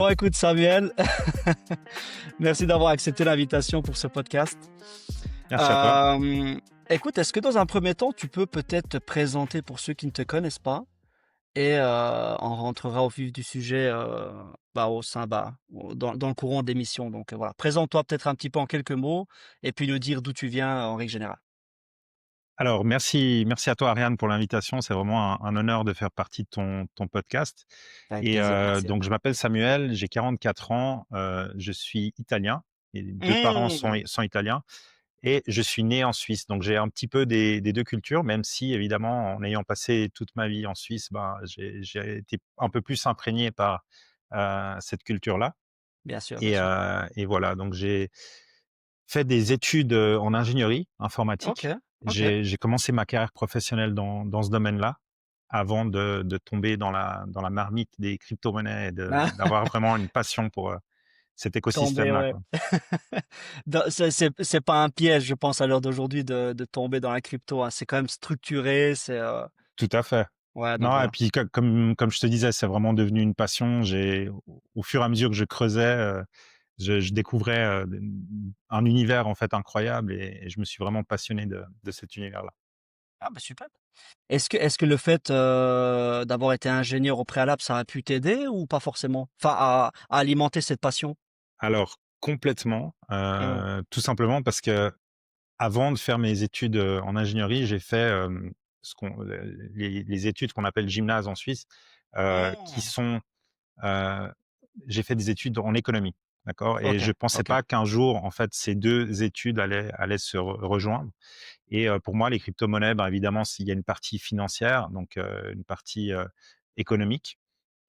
Bon, écoute, Samuel, merci d'avoir accepté l'invitation pour ce podcast. Merci à toi. Euh, Écoute, est-ce que dans un premier temps, tu peux peut-être te présenter pour ceux qui ne te connaissent pas et on rentrera au vif du sujet au sein, dans le courant d'émission. Donc voilà, présente-toi peut-être un petit peu en quelques mots et puis nous dire d'où tu viens en règle générale. Alors, merci à toi, Ariane, pour l'invitation. C'est vraiment un honneur de faire partie de ton podcast. Avec Et plaisir, merci. donc, je m'appelle Samuel, j'ai 44 ans, je suis italien. Et les deux parents Mmh. sont italiens et je suis né en Suisse. Donc, j'ai un petit peu des deux cultures, même si, évidemment, en ayant passé toute ma vie en Suisse, ben, j'ai été un peu plus imprégné par cette culture-là. Bien sûr, bien Et, sûr. voilà, donc j'ai fait des études en ingénierie Ok, informatique. ok. J'ai commencé ma carrière professionnelle dans ce domaine-là, avant de tomber dans la marmite des crypto-monnaies et d'avoir vraiment une passion pour cet Tomber, écosystème-là, ouais. quoi. C'est pas un piège, je pense, à l'heure d'aujourd'hui de tomber dans la crypto, hein. C'est quand même structuré, Tout à fait. ouais, donc Non, et voilà. puis comme je te disais, c'est vraiment devenu une passion. Au fur et à mesure que je creusais, je découvrais un univers en fait incroyable et je me suis vraiment passionné de cet univers-là. Ah bah super. Est-ce que le fait d'avoir été ingénieur au préalable, ça a pu t'aider ou pas forcément? Enfin, à alimenter cette passion? Alors complètement, Mmh. tout simplement parce que avant de faire mes études, en ingénierie, j'ai fait, ce qu'on les études qu'on appelle gymnase en Suisse, qui Mmh. sont, heu, j'ai fait des études en économie, d'accord? Et OK, je pensais OK. pas qu'un jour, en fait, ces 2 études allaient se rejoindre. Et pour moi, les crypto-monnaies, ben, évidemment, s'il y a une partie financière, donc une partie, économique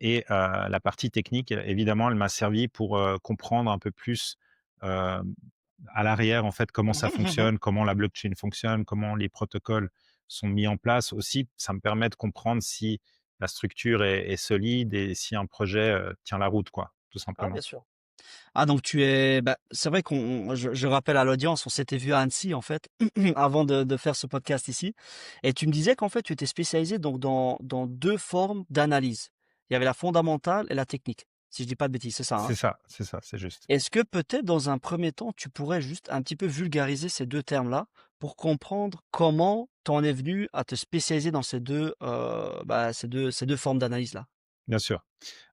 et la partie technique, évidemment, elle m'a servi pour, comprendre un peu plus, hem, à l'arrière, en fait, comment ça fonctionne, comment la blockchain fonctionne, comment les protocoles sont mis en place. Aussi, ça me permet de comprendre si la structure est solide et si un projet, tient la route, quoi, tout Ah bien simplement. sûr. Ah donc c'est vrai je rappelle à l'audience, on s'était vu à Annecy en fait, avant de faire ce podcast ici et tu me disais qu'en fait tu étais spécialisé donc dans 2 formes d'analyse. Il y avait la fondamentale et la technique, si je dis pas de bêtises, c'est ça, hein? C'est ça, c'est juste. Est-ce que peut-être dans un premier temps, tu pourrais juste un petit peu vulgariser ces 2 termes-là pour comprendre comment tu en es venu à te spécialiser dans ces deux formes d'analyse-là? Bien sûr.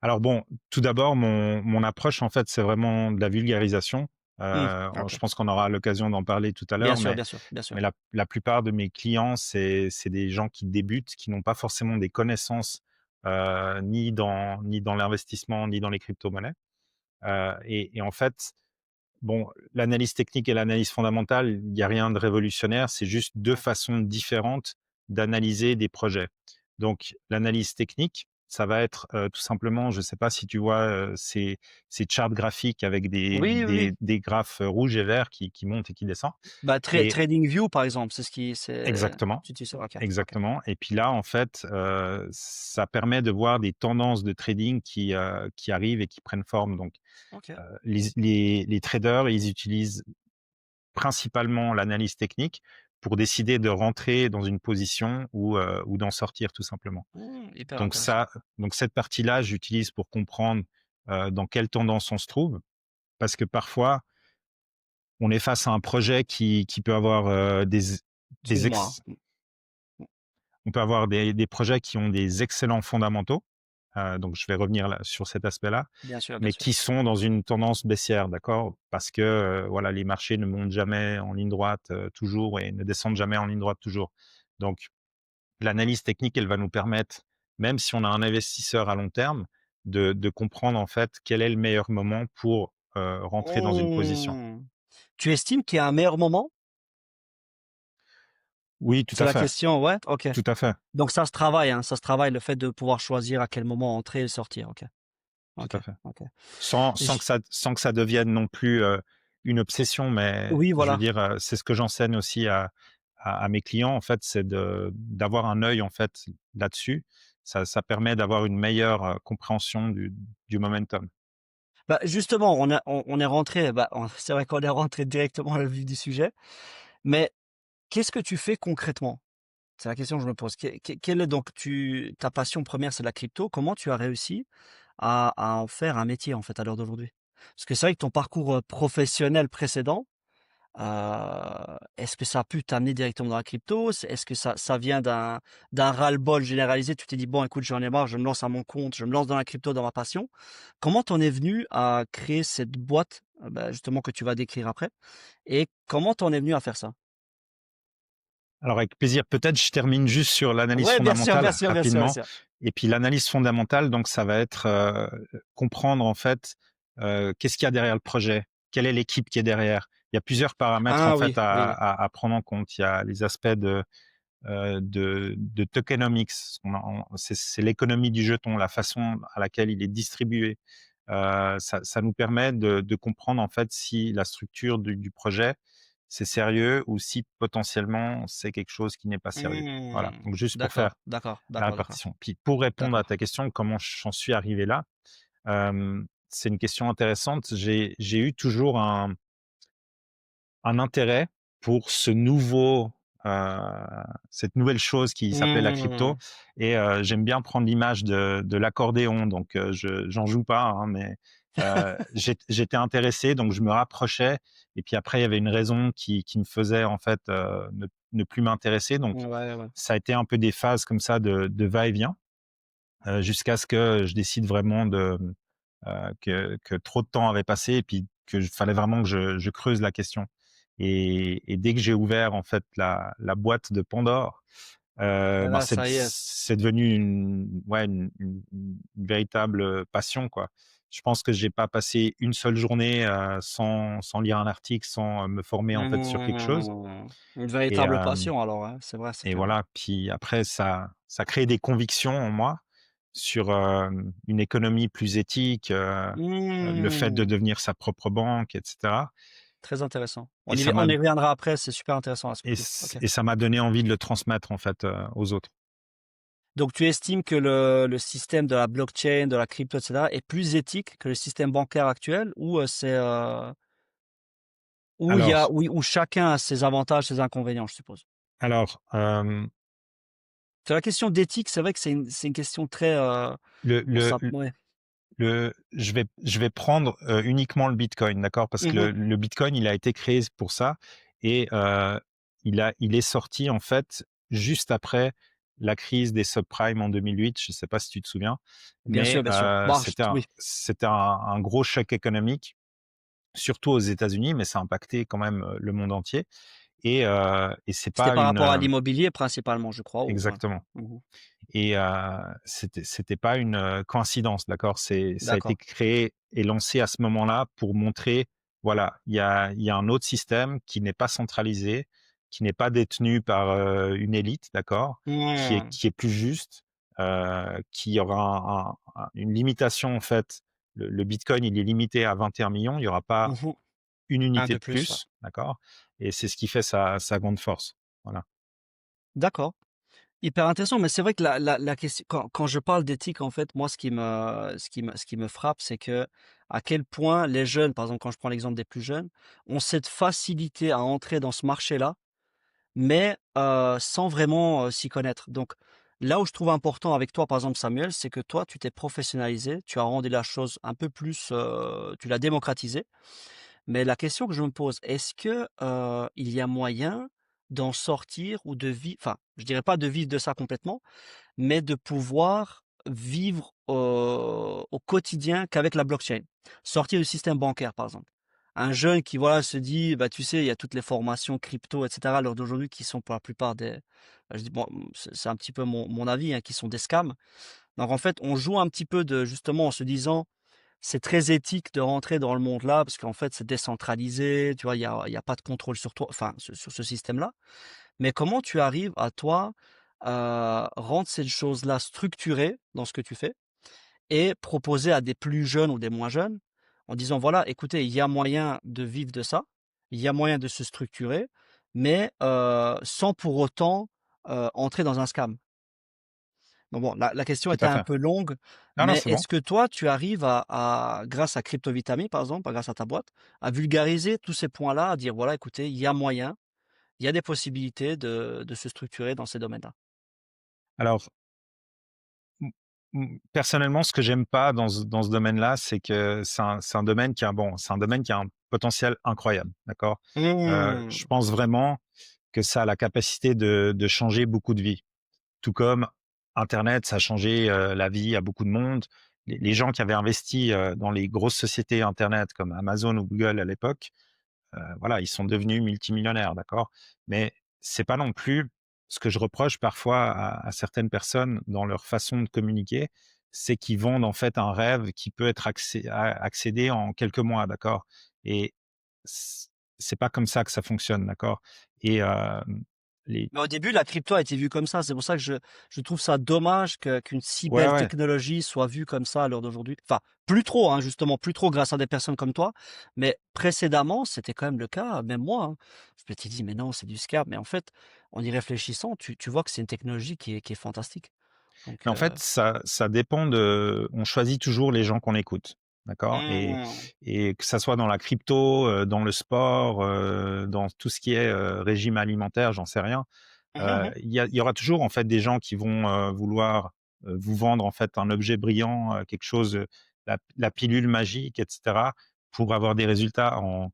Alors bon, tout d'abord, mon approche, en fait, c'est vraiment de la vulgarisation. Mmh, Je OK. pense qu'on aura l'occasion d'en parler tout à Bien l'heure, sûr, mais bien sûr, bien sûr. la plupart de mes clients, c'est des gens qui débutent, qui n'ont pas forcément des connaissances, ni dans l'investissement, ni dans les crypto-monnaies. Et en fait, bon, l'analyse technique et l'analyse fondamentale, il y a rien de révolutionnaire, c'est juste 2 Mmh. façons différentes d'analyser des projets. Donc l'analyse technique, ça va être, tout simplement, je ne sais pas si tu vois, ces charts graphiques avec des Oui, oui, oui. des des graphes, rouges et verts qui montent et qui descendent Bah, et TradingView, par exemple, exactement, tu utilises ça? OK, OK, exactement et puis là, en fait, ça permet de voir des tendances de trading qui arrivent et qui prennent forme. Donc OK. les traders, ils utilisent principalement l'analyse technique pour décider de rentrer dans une position ou d'en sortir tout simplement. Mmh, hyper Donc intéressant. donc cette partie-là, j'utilise pour comprendre, dans quelle tendance on se trouve. Parce que parfois, on est face à un projet qui peut avoir, des Excuse-moi, ex hein. on peut avoir des projets qui ont des excellents fondamentaux, donc je vais revenir là sur cet aspect-là, Bien sûr, bien mais sûr. qui sont dans une tendance baissière, d'accord? Parce que, voilà, les marchés ne montent jamais en ligne droite, toujours et ne descendent jamais en ligne droite toujours. Donc l'analyse technique, elle va nous permettre, même si on a un investisseur à long terme, de comprendre en fait quel est le meilleur moment pour, rentrer dans une position. Mmh. Tu estimes qu'il y a un meilleur moment? Oui, tout C'est à la fait, question, ouais? OK. tout à fait, Donc ça se travaille, hein, ça se travaille, le fait de pouvoir choisir à quel moment entrer et sortir. OK, tout OK, à fait. OK. Sans J que ça devienne non plus, une obsession, mais Oui, je veux voilà. dire, c'est ce que j'enseigne aussi à mes clients, en fait, c'est d'avoir un œil, en fait, là-dessus. Ça permet d'avoir une meilleure, compréhension du momentum. Bah, justement, on est rentré, c'est vrai qu'on est rentré directement dans le vif du sujet, mais qu'est-ce que tu fais concrètement? C'est la question que je me pose. Quelle est donc ta passion première, c'est la crypto. Comment tu as réussi à en faire un métier, en fait, à l'heure d'aujourd'hui? Parce que c'est vrai que ton parcours, professionnel précédent, est-ce que ça a pu t'amener directement dans la crypto? Est-ce que ça vient d'un ras-le-bol généralisé? Tu t'es dit: «Bon écoute, j'en ai marre, je me lance à mon compte, je me lance dans la crypto, dans ma passion». Comment t'en es venu à créer cette boîte, bah, justement que tu vas décrire après et comment t'en es venu à faire ça? Alors avec plaisir, peut-être je termine juste sur l'analyse Ouais, bien sûr, bien fondamentale sûr, bien sûr, bien rapidement sûr. et puis l'analyse fondamentale donc ça va être, comprendre en fait, qu'est-ce qu'il y a derrière le projet? Quelle est l'équipe qui est derrière? Il y a plusieurs paramètres en Ah fait oui, oui, oui. à prendre en compte. Il y a les aspects de tokenomics, c'est l'économie du jeton, la façon à laquelle il est distribué. Ça nous permet de comprendre en fait si la structure du projet, c'est sérieux ou si potentiellement c'est quelque chose qui n'est pas sérieux. Voilà, Mmh. donc juste pour faire D'accord, d'accord, la d'accord, d'accord, répartition. Puis pour répondre à d'accord. ta question, comment j'en suis arrivé là? C'est une question intéressante. J'ai eu toujours un intérêt pour heu, cette nouvelle chose qui s'appelait la crypto Mmh. et j'aime bien prendre l'image de l'accordéon donc j'en joue pas, hein, mais j'étais intéressé donc je me rapprochais et puis après il y avait une raison qui me faisait en fait, ne plus m'intéresser donc Ouais, ouais. ça a été un peu des phases comme ça de va-et-vient, jusqu'à ce que je décide vraiment que trop de temps avait passé et puis que fallait vraiment que je creuse la question. Et dès que j'ai ouvert en fait la boîte de Pandore, Et ben là, ça y est. c'est devenu une véritable passion, quoi. Je pense que j'ai pas passé une seule journée, sans lire un article, sans, me former en fait sur quelque chose Mmh. Une et véritable passion alors, ouais, c'est vrai, c'est et clair. voilà. Puis après ça crée des convictions en moi sur, une économie plus éthique, le fait de Mmh. devenir sa propre banque et cetera Très intéressant. et ça m'a On y reviendra après, c'est super intéressant à ce que et tu dis. ç OK. et ça m'a donné envie de le transmettre en fait, aux autres. Donc tu estimes que le système de la blockchain, de la crypto et cetera est plus éthique que le système bancaire actuel ou, où il y a Alors où chacun a ses avantages, ses inconvénients, je suppose? alors, C'est la question d'éthique, c'est vrai que c'est une question très, le on le s'app ouais. je vais prendre, uniquement le bitcoin, d'accord? Parce que Mmh. le bitcoin, il a été créé pour ça et il est sorti en fait juste après la crise des subprimes en 2008. Je ne sais pas si tu te souviens, Bien sûr, mais bien sûr. Bah, ch oui, c'était un gros choc économique, surtout aux États-Unis, mais ça a impacté quand même, le monde entier et c'est c'était pas par une, rapport à l'immobilier principalement, je crois ou ouais. exactement. Mmh. Et c'était pas une, coïncidence, d'accord? Ça a été D'accord. créé et lancé à ce moment-là pour montrer, voilà, il y a un autre système qui n'est pas centralisé, qui n'est pas détenu par, une élite, d'accord? Mmh. Qui est plus juste, qui aura une limitation en fait. Le bitcoin, il est limité à 21 millions. Il y aura pas Mmh. une Un unité de de plus, ouais. plus, d'accord? Et c'est ce qui fait sa grande force. Voilà. D'accord. Hyper intéressant, mais c'est vrai que la question quand je parle d'éthique, en fait, moi, ce qui me frappe, c'est que à quel point les jeunes, par exemple, quand je prends l'exemple des plus jeunes, ont cette facilité à entrer dans ce marché-là, mais sans vraiment, s'y connaître. Donc là où je trouve important avec toi, par exemple, Samuel, c'est que toi, tu t'es professionnalisé, tu as rendu la chose un peu plus, tu l'as démocratisé. Mais la question que je me pose, est-ce que, il y a moyen d'en sortir ou de vivre, enfin, je dirais pas de vivre de ça complètement, mais de pouvoir vivre, au quotidien qu'avec la blockchain? Sortir du système bancaire, par exemple. Un jeune qui, voilà, se dit: «Bah, tu sais, il y a toutes les formations crypto et cetera à l'heure d'aujourd'hui qui sont pour la plupart des», je dis bon, c'est un petit peu mon avis, hein, qui sont des scams. Donc en fait, on joue un petit peu de justement en se disant: «C'est très éthique de rentrer dans le monde-là parce qu'en fait, c'est décentralisé», tu vois? Il y a pas de contrôle sur toi, enfin, sur ce système-là. Mais comment tu arrives à toi, rendre cette chose-là structurée dans ce que tu fais et proposer à des plus jeunes ou des moins jeunes en disant: «Voilà, écoutez, il y a moyen de vivre de ça, il y a moyen de se structurer, mais sans pour autant, entrer dans un scam». Donc bon, la question Tout était à un fait. peu longue, Non, non, mais c'est bon. est-ce que toi, tu arrives grâce à Cryptovitami, par exemple, grâce à ta boîte, à vulgariser tous ces points-là, à dire: «Voilà, écoutez, il y a moyen, il y a des possibilités de se structurer dans ces domaines-là»? Alors Personnellement, ce que j'aime pas dans ce domaine-là, c'est que c'est un domaine qui a bon, c'est un domaine qui a un potentiel incroyable, d'accord? Je Mmh. pense vraiment que ça a la capacité de changer beaucoup de vies. Tout comme internet, ça a changé, la vie à beaucoup de monde. Les gens qui avaient investi, dans les grosses sociétés internet comme Amazon ou Google à l'époque, voilà, ils sont devenus multimillionnaires, d'accord? Mais c'est pas non plus ce que je reproche parfois à certaines personnes dans leur façon de communiquer, c'est qu'ils vendent en fait un rêve qui peut être accédé en quelques mois, d'accord? Et c c'est pas comme ça que ça fonctionne, d'accord? Et les Mais au début, la crypto a été vue comme ça. C'est pour ça que je trouve ça dommage qu'une si ouais, belle ouais. technologie soit vue comme ça à l'heure d'aujourd'hui. Enfin, plus trop, hein, justement, plus trop grâce à des personnes comme toi. Mais précédemment, c'était quand même le cas. Même moi, hein. Je m'étais dit, mais non, c'est du scam. Mais en fait, en y réfléchissant, tu vois que c'est une technologie qui est fantastique. Donc, Mais en fait, ça dépend de on choisit toujours les gens qu'on écoute, d'accord? mmh. Et que ça soit dans la crypto, dans le sport, dans tout ce qui est, régime alimentaire, j'en sais rien. Mmh mh. Il y aura toujours en fait des gens qui vont, vouloir, vous vendre en fait un objet brillant, quelque chose, la pilule magique et cetera, pour avoir des résultats en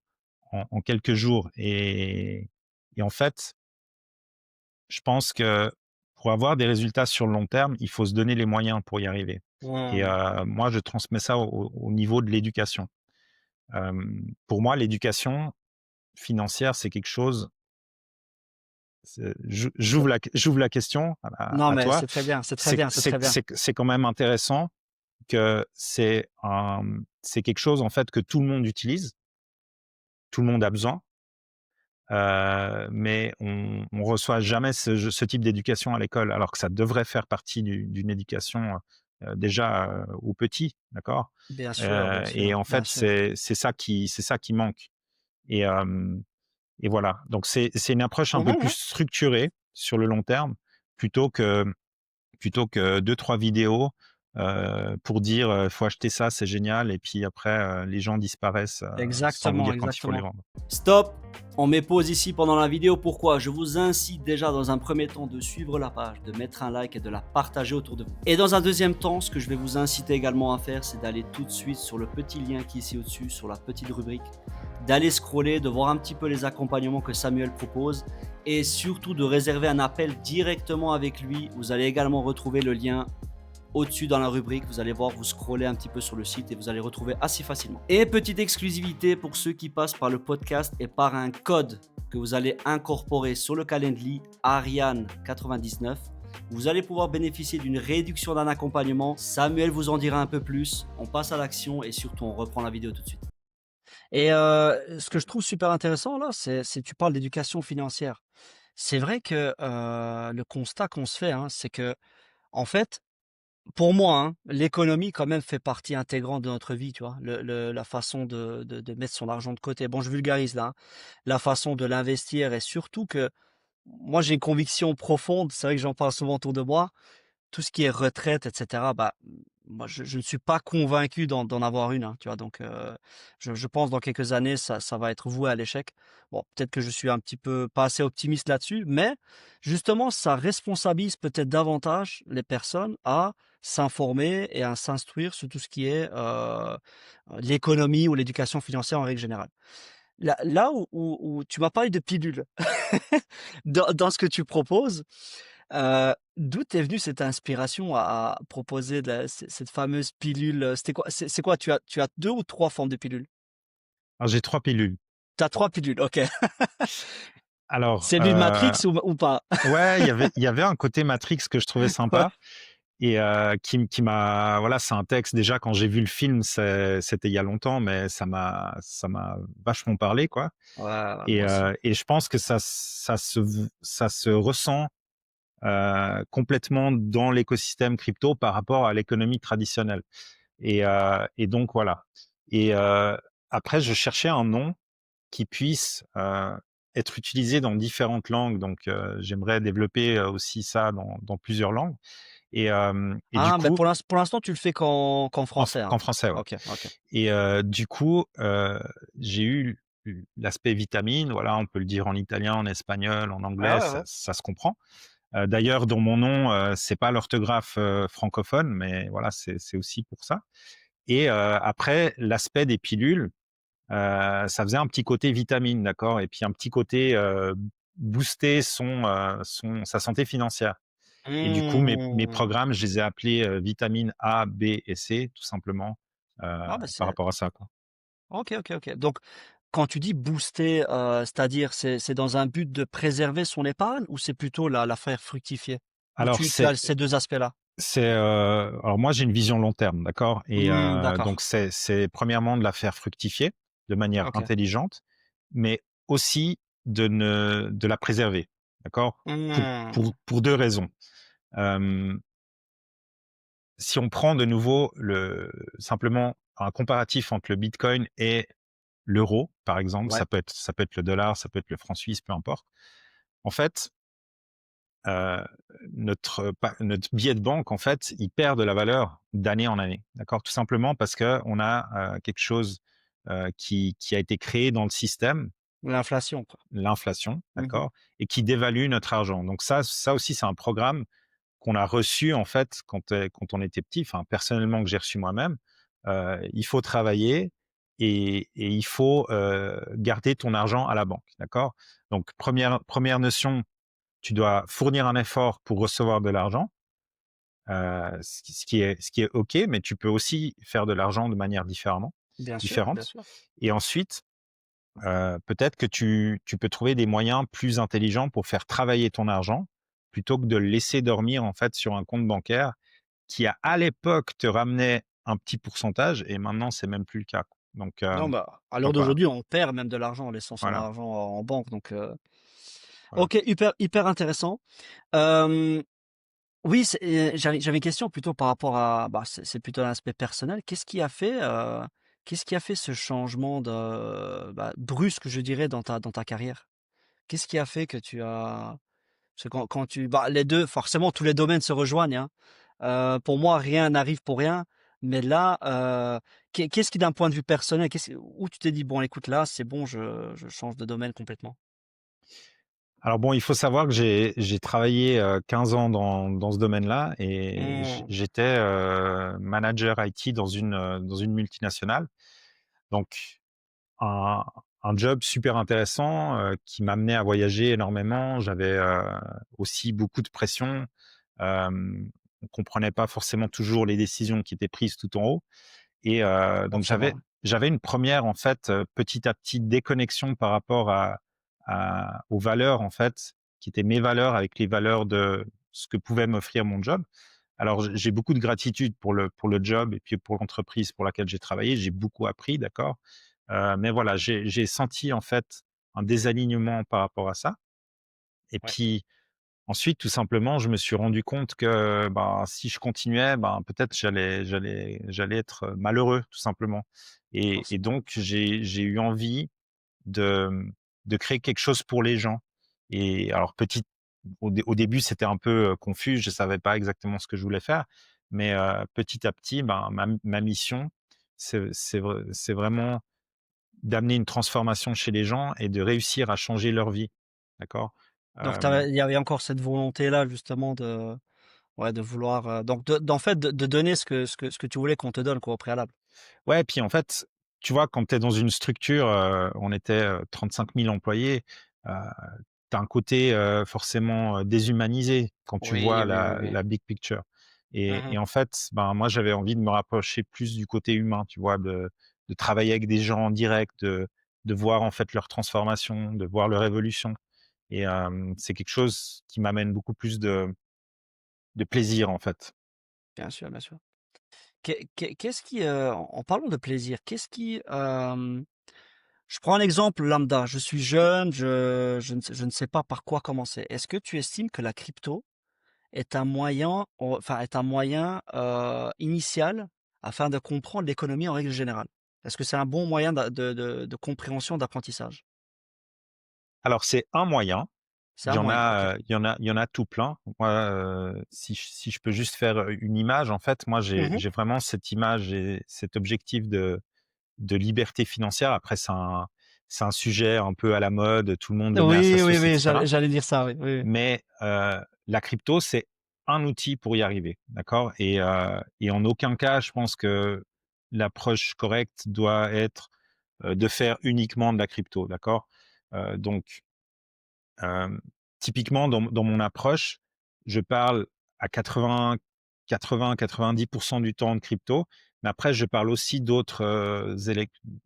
quelques jours et en fait, je pense que pour avoir des résultats sur le long terme, il faut se donner les moyens pour y arriver et Mmh. moi je transmets ça au niveau de l'éducation. Pour moi, l'éducation financière, c'est quelque chose Ça j'ouvre la question non, à mais toi. c'est très bien, c'est très bien, c'est très bien. C'est quand même intéressant que c'est quelque chose, en fait, que tout le monde utilise, tout le monde a besoin, mais on reçoit jamais ce type d'éducation à l'école, alors que ça devrait faire partie d'une éducation, déjà, aux petits, d'accord? Bien Et sûr, en bien fait, sûr. c'est ça qui manque et et voilà, donc c'est une approche un Mmh peu mh, plus mmh. structurée sur le long terme, plutôt que plutôt que 2-3 vidéos, pour dire, «Faut acheter ça, c'est génial» et puis après, les gens disparaissent, sans vous Exactement, dire quand il faut les exactement. vendre. Stop, on met pause ici pendant la vidéo. Pourquoi? Je vous incite déjà dans un premier temps de suivre la page, de mettre un like et de la partager autour de vous. Et dans un deuxième temps, ce que je vais vous inciter également à faire, c'est d'aller tout de suite sur le petit lien qui est ici au-dessus, sur la petite rubrique, d'aller scroller, de voir un petit peu les accompagnements que Samuel propose et surtout de réserver un appel directement avec lui. Vous allez également retrouver le lien au-dessus dans la rubrique, vous allez voir, vous scrollez un petit peu sur le site et vous allez retrouver assez facilement. Et petite exclusivité pour ceux qui passent par le podcast et par un code que vous allez incorporer sur le Calendly, Ariane99. Vous allez pouvoir bénéficier d'une réduction d'un accompagnement. Samuel vous en dira un peu plus. On passe à l'action et surtout on reprend la vidéo tout de suite. Et ce que je trouve super intéressant là, c'est tu parles d'éducation financière. C'est vrai que, le constat qu'on se fait, hein, c'est que en fait, pour moi, hein, l'économie quand même fait partie intégrante de notre vie, tu vois? La façon de mettre son argent de côté. Bon, je vulgarise là, hein. La façon de l'investir et surtout que moi j'ai une conviction profonde, c'est vrai que j'en parle souvent autour de moi, tout ce qui est retraite et cetera, bah, moi je ne suis pas convaincu d'en avoir une, hein, tu vois? Donc je pense dans quelques années ça va être voué à l'échec. Bon, peut-être que je suis un petit peu pas assez optimiste là-dessus, mais justement ça responsabilise peut-être davantage les personnes à s'informer et à s'instruire sur tout ce qui est, l'économie ou l'éducation financière en règle générale. Là où tu m'as parlé de pilules, dans ce que tu proposes, d'où t'es venue cette inspiration à proposer de la cette fameuse pilule, c'était quoi? C'est quoi? Tu as 2 ou 3 formes de pilules? Alors j'ai 3 pilules. Tu as 3 pilules, OK. Alors, C'est l'huile Matrix ou pas? ouais, il y avait un côté Matrix que je trouvais Ouais, sympa et qui m'a voilà, c'est un texte déjà quand j'ai vu le film, c'était il y a longtemps, mais ça m'a vachement parlé, quoi voilà, moi aussi. et je pense que ça se ressent, complètement dans l'écosystème crypto par rapport à l'économie traditionnelle et donc voilà et après je cherchais un nom qui puisse, être utilisé dans différentes langues donc j'aimerais développer, aussi ça dans plusieurs langues et du Ah, mais coup pour l'instant, tu le fais qu'en français, hein? qu'en français, ouais. OK, OK. Et du coup, j'ai eu l'aspect vitamine, voilà, on peut le dire en italien, en espagnol, en Ouais, anglais, ouais, ça ouais. ça se comprend. D'ailleurs, dans mon nom, c'est pas l'orthographe, francophone, mais voilà, c'est aussi pour ça. Et après l'aspect des pilules, ça faisait un petit côté vitamine, d'accord? Et puis un petit côté, booster sa santé financière. Et du coup, mes Mmh. programmes, je les ai appelés, vitamines A, B et C, tout simplement, Ah bah, par c'est rapport à ça, quoi. OK, OK, OK. Donc quand tu dis booster, c'est-à-dire c'est dans un but de préserver son épargne ou c'est plutôt la faire fructifier? Ou Alors tu as ces 2 aspects-là? alors moi, j'ai une vision long terme, d'accord? Et Mmh, donc d'accord. c'est premièrement de la faire fructifier de manière OK. intelligente, mais aussi de la préserver, d'accord? Mmh. Pour 2 raisons. Hem, Si on prend de nouveau simplement un comparatif entre le bitcoin et l'euro, par exemple, Ouais, ça peut être le dollar, ça peut être le franc suisse, peu importe. En fait, heu, notre billet de banque, en fait, il perd de la valeur d'année en année, d'accord? Tout simplement parce qu'on a, quelque chose, qui a été créé dans le système, l'inflation quoi. l'inflation, Mmh. d'accord? Et qui dévalue notre argent. Donc ça aussi, c'est un programme qu'on a reçu, en fait, quand on était petit, enfin, personnellement, que j'ai reçu moi-même. Il faut travailler et il faut, garder ton argent à la banque, d'accord? Donc première notion, tu dois fournir un effort pour recevoir de l'argent, ce qui est OK, mais tu peux aussi faire de l'argent de manière Bien sûr, bien différente. sûr. Et ensuite, peut-être que tu peux trouver des moyens plus intelligents pour faire travailler ton argent, plutôt que de le laisser dormir, en fait, sur un compte bancaire qui, à l'époque, te ramenait un petit pourcentage et maintenant, c'est même plus le cas, quoi. Non, bah, à l'heure Donc voilà, d'aujourd'hui, on perd même de l'argent en laissant son voilà, argent en banque donc voilà. OK, hyper intéressant. Hem, oui, j'avais une question plutôt par rapport à bah, c'est plutôt un aspect personnel. Qu'est-ce qui a fait ce changement de bah, brusque, je dirais, dans ta carrière? Qu'est-ce qui a fait que tu as parce que quand tu bah, les 2 forcément tous les domaines se rejoignent, hein. Pour moi, rien n'arrive pour rien, mais là, qu'est-ce qui d'un point de vue personnel, qu'est-ce où tu t'es dit: «Bon écoute là, c'est bon, je change de domaine complètement»? Alors bon, il faut savoir que j'ai travaillé, 15 ans dans ce domaine-là et Mmh, j'étais, manager IT dans une multinationale. Donc un un job super intéressant, qui m'amenait à voyager énormément. J'avais, aussi beaucoup de pression. On comprenait pas forcément toujours les décisions qui étaient prises tout en haut. Et donc forcément, ouais. j'avais une première, en fait, petit à petit déconnexion par rapport aux valeurs, en fait, qui étaient mes valeurs avec les valeurs de ce que pouvait m'offrir mon job. Alors j'ai beaucoup de gratitude pour le job et puis pour l'entreprise pour laquelle j'ai travaillé. J'ai beaucoup appris, d'accord? Mais voilà, j'ai senti, en fait, un désalignement par rapport à ça. Et Ouais, puis ensuite, tout simplement, je me suis rendu compte que, ben, si je continuais, ben, peut-être j'allais être malheureux, tout simplement. Et forcément. donc j'ai eu envie de, de créer quelque chose pour les gens. Et alors au début, c'était un peu, confus, je savais pas exactement ce que je voulais faire, mais petit à petit, ben, ma mission, c'est vraiment d'amener une transformation chez les gens et de réussir à changer leur vie, d'accord? Donc Hem il y avait encore cette volonté-là justement de ouais, de vouloir, donc d'en fait, de donner ce que tu voulais qu'on te donne quoi, au préalable? Ouais, puis en fait, tu vois, quand tu es dans une structure, on était, 35 000 employés, heu, tu as un côté, forcément, déshumanisé quand tu Oui, vois oui, oui, oui. la big picture. Mmh. Et en fait, ben, moi, j'avais envie de me rapprocher plus du côté humain, tu vois? De travailler avec des gens en direct, de voir, en fait, leur transformation, de voir leur évolution. Et c'est quelque chose qui m'amène beaucoup plus de plaisir, en fait. Bien sûr, bien sûr. Qu'est-ce qui, en parlant de plaisir, qu'est-ce qui, je prends un exemple lambda. Je suis jeune, je ne sais pas par quoi commencer. Est-ce que tu estimes que la crypto est un moyen, est un moyen, initial afin de comprendre l'économie en règle générale? Est-ce que c'est un bon moyen de compréhension, d'apprentissage? Alors c'est un moyen. C'est un moyen, OK. Il y en a tout plein. Moi, si je peux juste faire, une image, en fait, moi, Mmh. j'ai vraiment cette image et cet objectif de liberté financière. Après, c'est un sujet un peu à la mode, tout le monde le met à sa Oui, oui, sauce et oui, cetera. j'allais dire ça, oui, oui, oui. Mais la crypto, c'est un outil pour y arriver, d'accord? Et en aucun cas, je pense que l'approche correcte doit être, de faire uniquement de la crypto, d'accord? Donc Hem, typiquement dans mon approche, je parle à 90 du temps de crypto, mais après je parle aussi d'autres,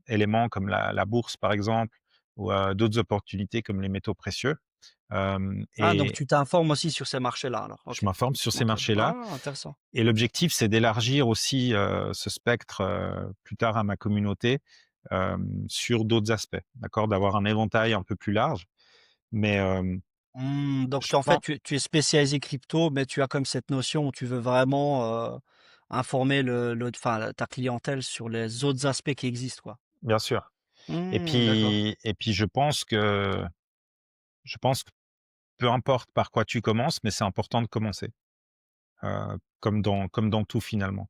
éléments comme la bourse par exemple ou, d'autres opportunités comme les métaux précieux. Ah, donc Et tu t'informes aussi sur ces marchés-là alors? je OK, m'informe sur ces OK. marchés-là Ah, intéressant. et l'objectif c'est d'élargir aussi, ce spectre, plus tard à ma communauté, sur d'autres aspects, d'accord? D'avoir un éventail un peu plus large, mais, Donc je tu en fait, pense tu es spécialisé crypto, mais tu as comme cette notion où tu veux vraiment, informer ta clientèle sur les autres aspects qui existent, quoi? bien sûr. D'accord. Et puis je pense que peu importe par quoi tu commences, mais c'est important de commencer, comme dans tout finalement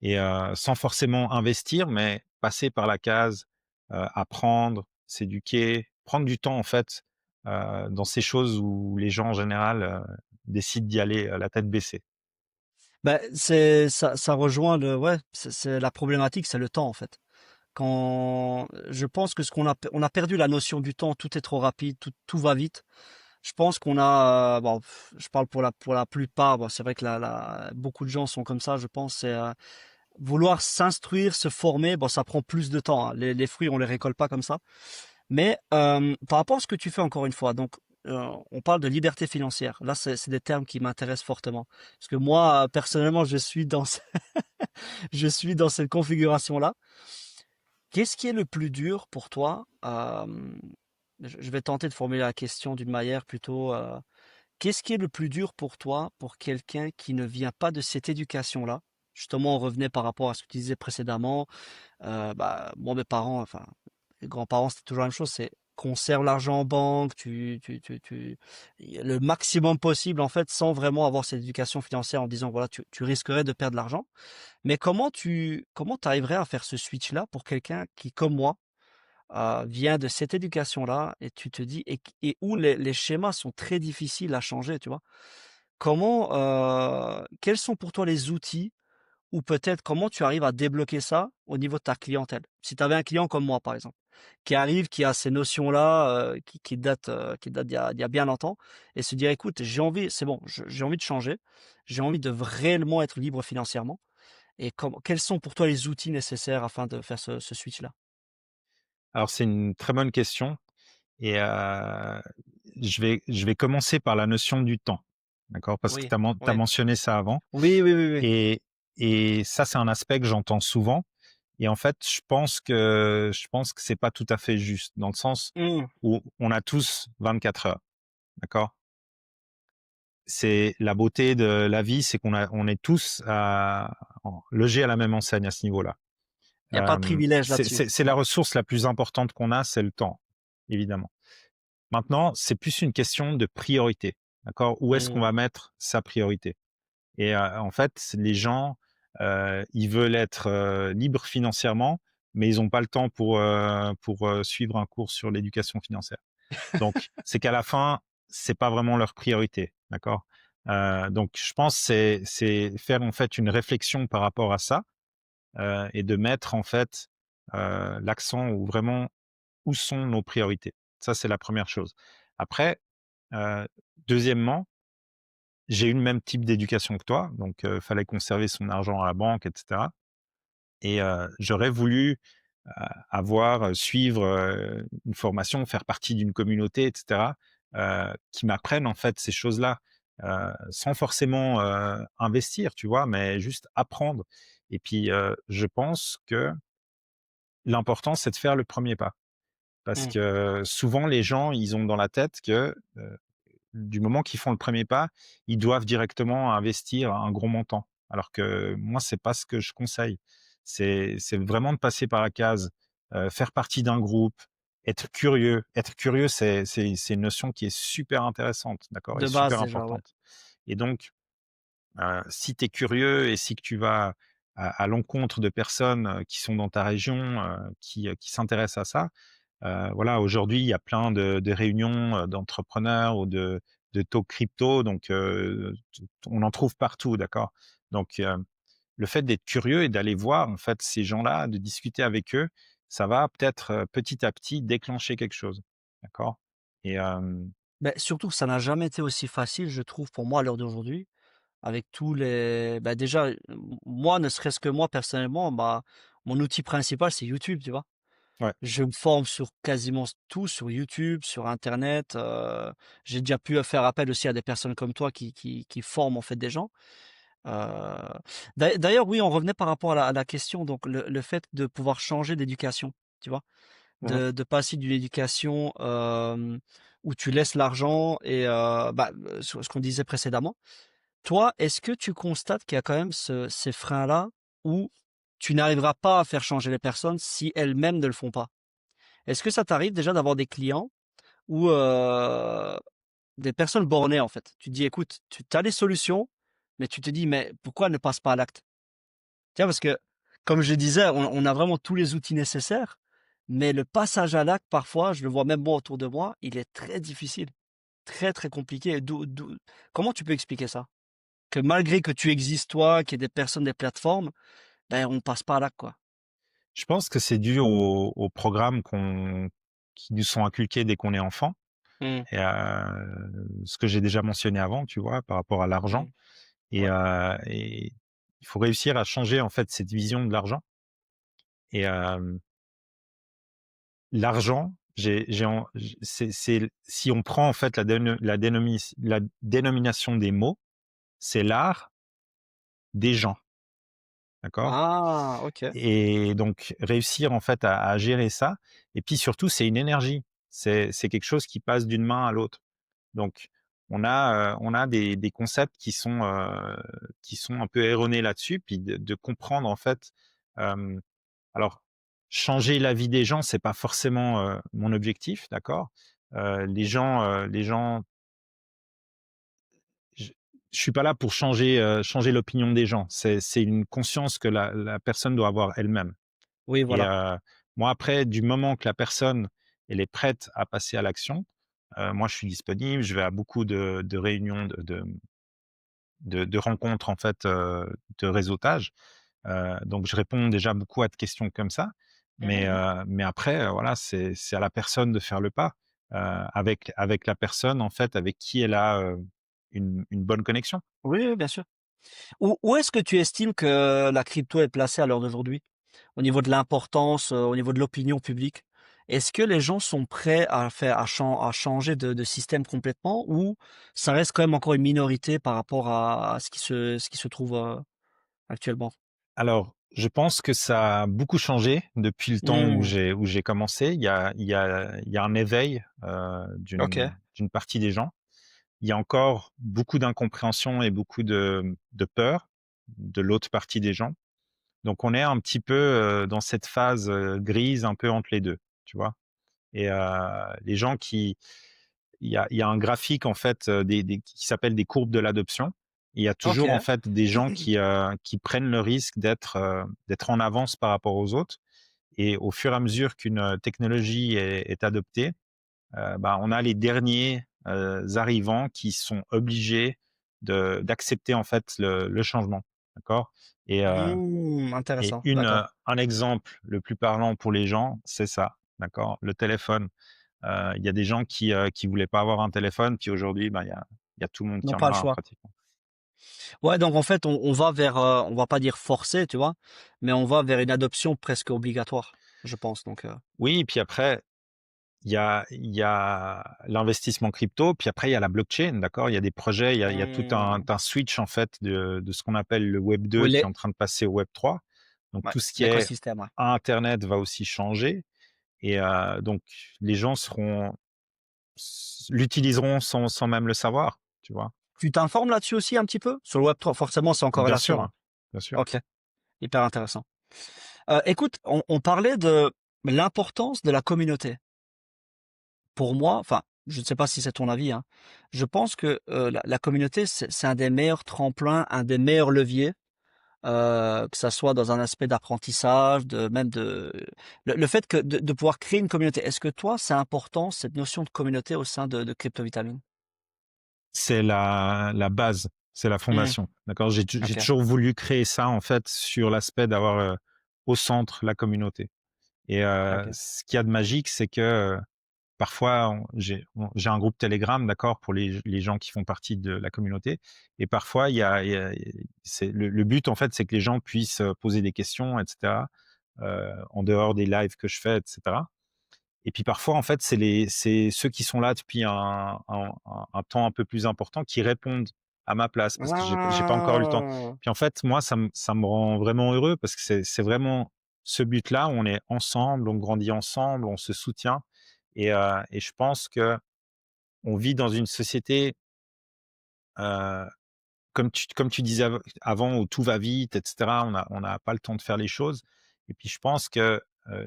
et sans forcément investir, mais passer par la case, apprendre, s'éduquer, prendre du temps en fait, dans ces choses où les gens en général, décident d'y aller, la tête baissée. Bah, c'est ça rejoint le ouais, c'est la problématique, c'est le temps, en fait. Quand je pense que ce qu'on a on a perdu la notion du temps, tout est trop rapide, tout va vite. Je pense qu'on a, bon, je parle pour la plupart, bon, c'est vrai que beaucoup de gens sont comme ça, je pense, vouloir s'instruire, se former, bon, ça prend plus de temps, hein. Les fruits, on les récolte pas comme ça. Mais par rapport à ce que tu fais encore une fois, donc on parle de liberté financière. Là, c'est des termes qui m'intéressent fortement. Parce que moi, personnellement, je suis dans cette configuration-là. Qu'est-ce qui est le plus dur pour toi? Je vais tenter de formuler la question d'une manière plutôt. Qu'est-ce qui est le plus dur pour toi, pour quelqu'un qui ne vient pas de cette éducation-là? Justement, on revenait par rapport à ce que tu disais précédemment. Moi, mes parents, enfin, les grands-parents, c'était toujours la même chose, c'est conserve l'argent en banque, le maximum possible, en fait, sans vraiment avoir cette éducation financière en disant, voilà, tu risquerais de perdre l'argent. Mais comment t'arriverais à faire ce switch-là pour quelqu'un qui, comme moi, vient de cette éducation-là et tu te dis, et où les schémas sont très difficiles à changer, tu vois? Quels sont pour toi les outils ou peut-être comment tu arrives à débloquer ça au niveau de ta clientèle? Si tu avais un client comme moi, par exemple, qui arrive, qui a ces notions-là, qui datent d'il y a bien longtemps et se dire: «Écoute, j'ai envie c'est bon, je j'ai envie de changer, j'ai envie de réellement être libre financièrement» et quels sont pour toi les outils nécessaires afin de faire ce switch-là? Alors c'est une très bonne question et je vais commencer par la notion du temps, d'accord? Parce que Oui, tu as oui. mentionné ça avant Oui, oui, oui, oui. et ça, c'est un aspect que j'entends souvent et en fait, je pense que c'est pas tout à fait juste, dans le sens Mmh. où on a tous 24 heures, d'accord? C'est la beauté de la vie, c'est on est tous logés à la même enseigne à ce niveau-là. Il y a pas de privilège là-dessus. C'est la Mmh. ressource la plus importante qu'on a, c'est le temps, évidemment. Maintenant, c'est plus une question de priorité, d'accord? Où est-ce qu'on Mmh. va mettre sa priorité? Et en fait, les gens, ils veulent être, libres financièrement, mais ils ont pas le temps pour, suivre un cours sur l'éducation financière. Donc c'est qu'à la fin, c'est pas vraiment leur priorité, d'accord? Donc je pense c'est faire en fait une réflexion par rapport à ça, et de mettre en fait, l'accent où vraiment où sont nos priorités? Ça, c'est la première chose. Après, heu, deuxièmement, j'ai eu le même type d'éducation que toi, donc fallait conserver son argent à la banque et cetera et j'aurais voulu, suivre, une formation, faire partie d'une communauté et cetera, qui m'apprennent en fait ces choses-là, sans forcément, investir, tu vois? Mais juste apprendre et puis, je pense que l'important, c'est de faire le premier pas. Parce Mmh. que souvent les gens, ils ont dans la tête que, du moment qu'ils font le premier pas, ils doivent directement investir un gros montant. Alors que moi, c'est pas ce que je conseille. C'est vraiment de passer par la case, faire partie d'un groupe, être curieux. Être curieux, c'est une notion qui est super intéressante, d'accord? Et De base super déjà, ouais. importante. Et donc, si tu es curieux et si que tu vas à l'encontre de personnes, qui sont dans ta région, qui s'intéressent à ça, Voilà, aujourd'hui, il y a plein de réunions, d'entrepreneurs ou de talk crypto, donc on en trouve partout, d'accord? Donc le fait d'être curieux et d'aller voir, en fait, ces gens-là, de discuter avec eux, ça va peut-être, petit à petit déclencher quelque chose, d'accord? Et Beh, surtout que ça n'a jamais été aussi facile, je trouve, pour moi à l'heure d'aujourd'hui, avec tous les bah, déjà, moi, ne serait-ce que moi personnellement, bah, mon outil principal, c'est YouTube, tu vois? ouais, Je me forme sur quasiment tout, sur YouTube, sur internet, j'ai déjà pu faire appel aussi à des personnes comme toi qui forment en fait des gens. Heu, d'ailleurs oui, on revenait par rapport à la question donc le fait de pouvoir changer d'éducation, tu vois? mmh. De passer d'une éducation, où tu laisses l'argent et bah, sur ce qu'on disait précédemment. Toi, est-ce que tu constates qu'il y a quand même ces freins-là où tu n'arriveras pas à faire changer les personnes si elles-mêmes ne le font pas? Est-ce que ça t'arrive déjà d'avoir des clients ou des personnes bornées, en fait? Tu te dis: «Écoute, tu as des solutions», mais tu te dis: «Mais pourquoi elles ne passent pas à l'acte?» Tu vois? Parce que, comme je disais, on a vraiment tous les outils nécessaires, mais le passage à l'acte, parfois, je le vois même moi autour de moi, il est très difficile, très, très compliqué. Comment tu peux expliquer ça? Que malgré que tu existes toi, qu'il y ait des personnes, des plateformes, ben, on passe pas à l'acte, quoi. Je pense que c'est dû aux programmes qui nous sont inculqués dès qu'on est enfant Mmh. et ce que j'ai déjà mentionné avant, tu vois, par rapport à l'argent Mmh. Ouais. et il faut réussir à changer, en fait, cette vision de l'argent et l'argent, j'ai en j c'est si on prend, en fait, la dénomination des mots, c'est l'art des gens, d'accord? Ah! OK. Et donc réussir, en fait, à gérer ça et puis surtout, c'est une énergie. C'est quelque chose qui passe d'une main à l'autre. Donc on a des concepts qui sont un peu erronés là-dessus, puis de comprendre, en fait, hem, alors changer la vie des gens, c'est pas forcément, mon objectif, d'accord? Les gens je je suis pas là pour changer l'opinion des gens. C'est une conscience que la personne doit avoir elle-même Oui, et voilà. moi après, du moment que la personne, elle est prête à passer à l'action, moi je suis disponible, je vais à beaucoup de réunions, de rencontres en fait, de réseautage. Donc je réponds déjà beaucoup à des questions comme ça, Mmh. mais après, voilà, c'est à la personne de faire le pas, avec la personne en fait avec qui elle a, une bonne connexion. Oui, oui, bien sûr. Où est-ce que tu estimes que la crypto est placée à l'heure d'aujourd'hui? Au niveau de l'importance, au niveau de l'opinion publique? Est-ce que les gens sont prêts à changer de système complètement ou ça reste quand même encore une minorité par rapport à ce qui se trouve, actuellement? Alors, je pense que ça a beaucoup changé depuis le temps Mmh. où j'ai commencé. Il y a un éveil, OK. d'une partie des gens. Il y a encore beaucoup d'incompréhension et beaucoup de peur de l'autre partie des gens. Donc on est un petit peu, dans cette phase, grise un peu entre les 2, tu vois? Et les gens qui il y a un graphique en fait, des qui s'appelle des courbes de l'adoption. Il y a toujours en OK. fait des gens qui prennent le risque d'être en avance par rapport aux autres et au fur et à mesure qu'une, technologie est adoptée, bah, on a les derniers, arrivants qui sont obligés d'accepter en fait le changement, d'accord? Et Mmh, intéressant, d'accord. un exemple le plus parlant pour les gens, c'est ça, d'accord? Le téléphone. Il y a des gens qui voulaient pas avoir un téléphone, puis aujourd'hui, bah, il y a tout le monde Ils qui n'ont en a pas le un choix. pratiquement. Ouais, donc en fait, on va vers, on va pas dire forcé, tu vois? Mais on va vers une adoption presque obligatoire, je pense donc Oui, et puis après, il y a l'investissement crypto, puis après il y a la blockchain, d'accord? Il y a des projets, il y a tout mmh, un switch en fait de ce qu'on appelle le web oui, 2 qui est en train de passer au web 3. Donc ouais, tout ce qui est l'écosystème, ouais. internet va aussi changer et donc les gens l'utiliseront sans même le savoir, tu vois? Tu t'informes là-dessus aussi un petit peu? Sur le Web3? Forcément, c'est en Bien corrélation, sûr, hein? hein, bien sûr. OK, hyper intéressant. Écoute, on parlait de l'importance de la communauté. Pour moi, enfin, je ne sais pas si c'est ton avis, hein, je pense que, la communauté, c'est un des meilleurs tremplins, un des meilleurs leviers, que ça soit dans un aspect d'apprentissage, le fait que de pouvoir créer une communauté. Est-ce que toi, c'est important cette notion de communauté au sein de Crypto Vitamine? C'est la base, c'est la Mmh, fondation, d'accord? J'ai OK, toujours voulu créer ça, en fait, sur l'aspect d'avoir, au centre la communauté et OK. ce qu'il y a de magique, c'est que, parfois j'ai un groupe Telegram, d'accord, pour les gens qui font partie de la communauté et parfois c'est le but, en fait, c'est que les gens puissent, poser des questions et cetera, en dehors des lives que je fais et cetera. Et puis parfois, en fait, c'est ceux qui sont là depuis un temps un peu plus important qui répondent à ma place parce que j'ai pas encore eu le temps. Ah! Puis en fait, moi, ça me rend vraiment heureux parce que c'est vraiment ce but-là, où on est ensemble, on grandit ensemble, on se soutient et je pense que on vit dans une société, heu comme tu disais avant où tout va vite et cetera, on n'a pas le temps de faire les choses et puis je pense que,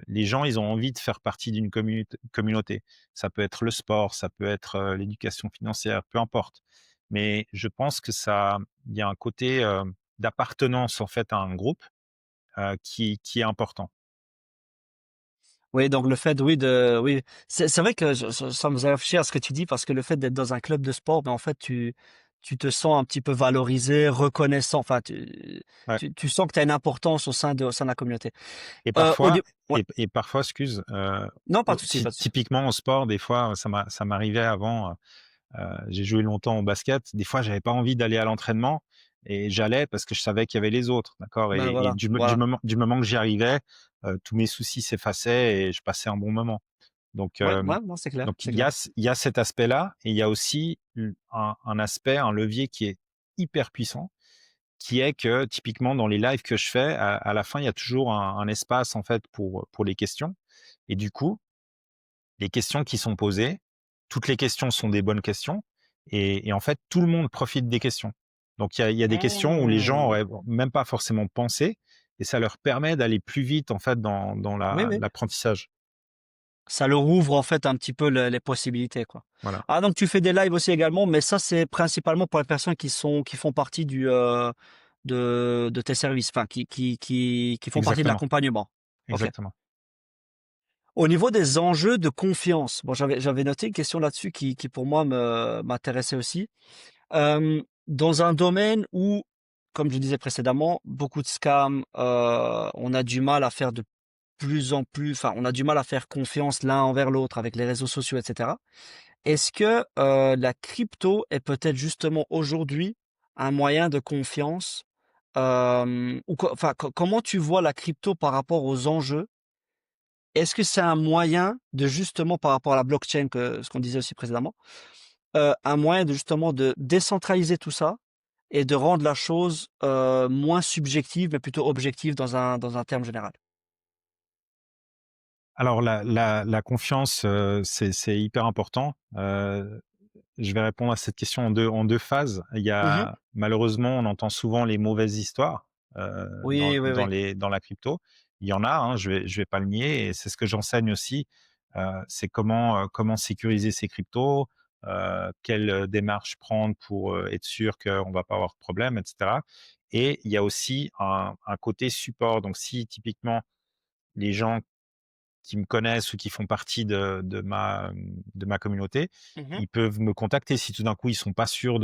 les gens, ils ont envie de faire partie d'une communauté. Ça peut être le sport, ça peut être, l'éducation financière, peu importe. Mais je pense que ça il y a un côté, d'appartenance en fait à un groupe, qui est important. Oui, donc le fait, oui, c'est vrai que ça me faisait réfléchir à ce que tu dis parce que le fait d'être dans un club de sport, ben, en fait, tu te sens un petit peu valorisé, reconnaissant, enfin, Ouais tu sens que tu as une importance au sein de la communauté. et Au parfois dé Ouais, excuse, non, pas de souci, pas de souci. typiquement au sport, des fois, ça m'arrivait avant. J'ai joué longtemps au basket. Des fois, j'avais pas envie d'aller à l'entraînement et j'allais parce que je savais qu'il y avait les autres, d'accord? Ben, Et voilà, voilà. du moment que j'y arrivais, tous mes soucis s'effaçaient et je passais un bon moment. Donc, Ouais, ouais, non, c'est clair, c'est clair. il y a cet aspect-là et il y a aussi un aspect, un levier qui est hyper puissant, qui est que typiquement dans les lives que je fais, à la fin, il y a toujours un espace en fait pour les questions et du coup, les questions qui sont posées, toutes les questions sont des bonnes questions et en fait, tout le monde profite des questions. Donc il y a des questions où les gens Mmh. auraient même pas forcément pensé et ça leur permet d'aller plus vite, en fait, dans Oui, oui. l'apprentissage. Ça leur ouvre, en fait, un petit peu les possibilités, quoi. Voilà, Ah, donc tu fais des lives aussi également, mais ça, c'est principalement pour les personnes qui font partie de tes services, enfin, qui font partie de exactement, l'accompagnement. OK. exactement. Au niveau des enjeux de confiance, bon, j'avais noté une question là-dessus qui pour moi m'intéressait aussi. Dans un domaine où, comme je disais précédemment, beaucoup de scams, on a du mal à faire de plus en plus, enfin, on a du mal à faire confiance l'un envers l'autre avec les réseaux sociaux, et cetera. Est-ce que, la crypto est peut-être justement aujourd'hui un moyen de confiance, ou enfin, comment tu vois la crypto par rapport aux enjeux? Est-ce que c'est un moyen de justement par rapport à la blockchain que ce qu'on disait aussi précédemment, un moyen de justement de décentraliser tout ça et de rendre la chose, moins subjective, mais plutôt objective dans un terme général? Alors la confiance, c'est hyper important. Je vais répondre à cette question en 2 phases. Il y Mmh. a malheureusement, on entend souvent les mauvaises histoires, Oui, oui, oui. dans la crypto. Il y en a, hein, je vais pas le nier et c'est ce que j'enseigne aussi. C'est comment sécuriser ces cryptos, quelle, démarche prendre pour, être sûr qu'on va pas avoir de problème et cetera et il y a aussi un côté support. Donc si typiquement les gens qui me connaissent ou qui font partie de ma communauté, Mmh. ils peuvent me contacter si tout d'un coup ils sont pas sûrs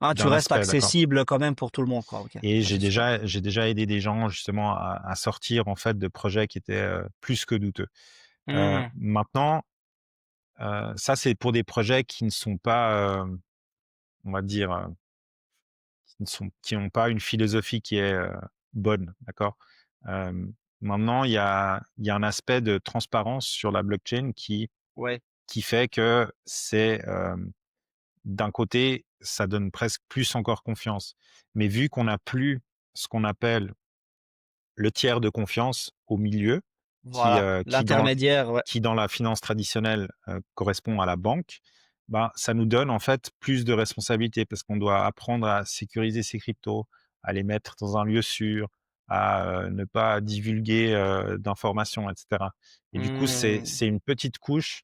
Ah, tu d'un restes aspect, d'accord? accessible quand même pour tout le monde, quoi. OK, Et ça c'est super. j'ai déjà aidé des gens justement à sortir en fait de projets qui étaient, plus que douteux. Mmh. Maintenant, ça c'est pour des projets qui ne sont pas, on va dire, qui n'ont pas une philosophie qui est, bonne, d'accord? Maintenant il y a un aspect de transparence sur la blockchain Ouais. qui fait que c'est, d'un côté, ça donne presque plus encore confiance. Mais vu qu'on n'a plus ce qu'on appelle le tiers de confiance au milieu, qui, Voilà, l'intermédiaire, ouais. qui dans la finance traditionnelle, correspond à la banque, ben, ça nous donne en fait plus de responsabilités parce qu'on doit apprendre à sécuriser ses cryptos, à les mettre dans un lieu sûr, à, ne pas divulguer, d'informations et cetera. Et du coup, Mmh. c'est une petite couche,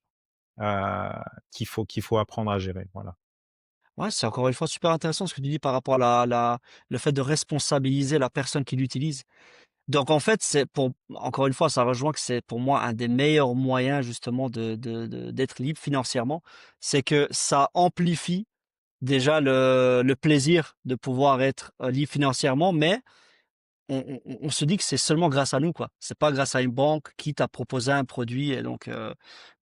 qu'il faut apprendre à gérer, voilà. Ouais, c'est encore une fois super intéressant ce que tu dis par rapport à le fait de responsabiliser la personne qui l'utilise. Donc en fait, c'est pour encore une fois, ça rejoint que c'est pour moi un des meilleurs moyens justement d'être libre financièrement, c'est que ça amplifie déjà le plaisir de pouvoir être, libre financièrement, mais on se dit que c'est seulement grâce à nous, quoi. C'est pas grâce à une banque qui t'a proposé un produit et donc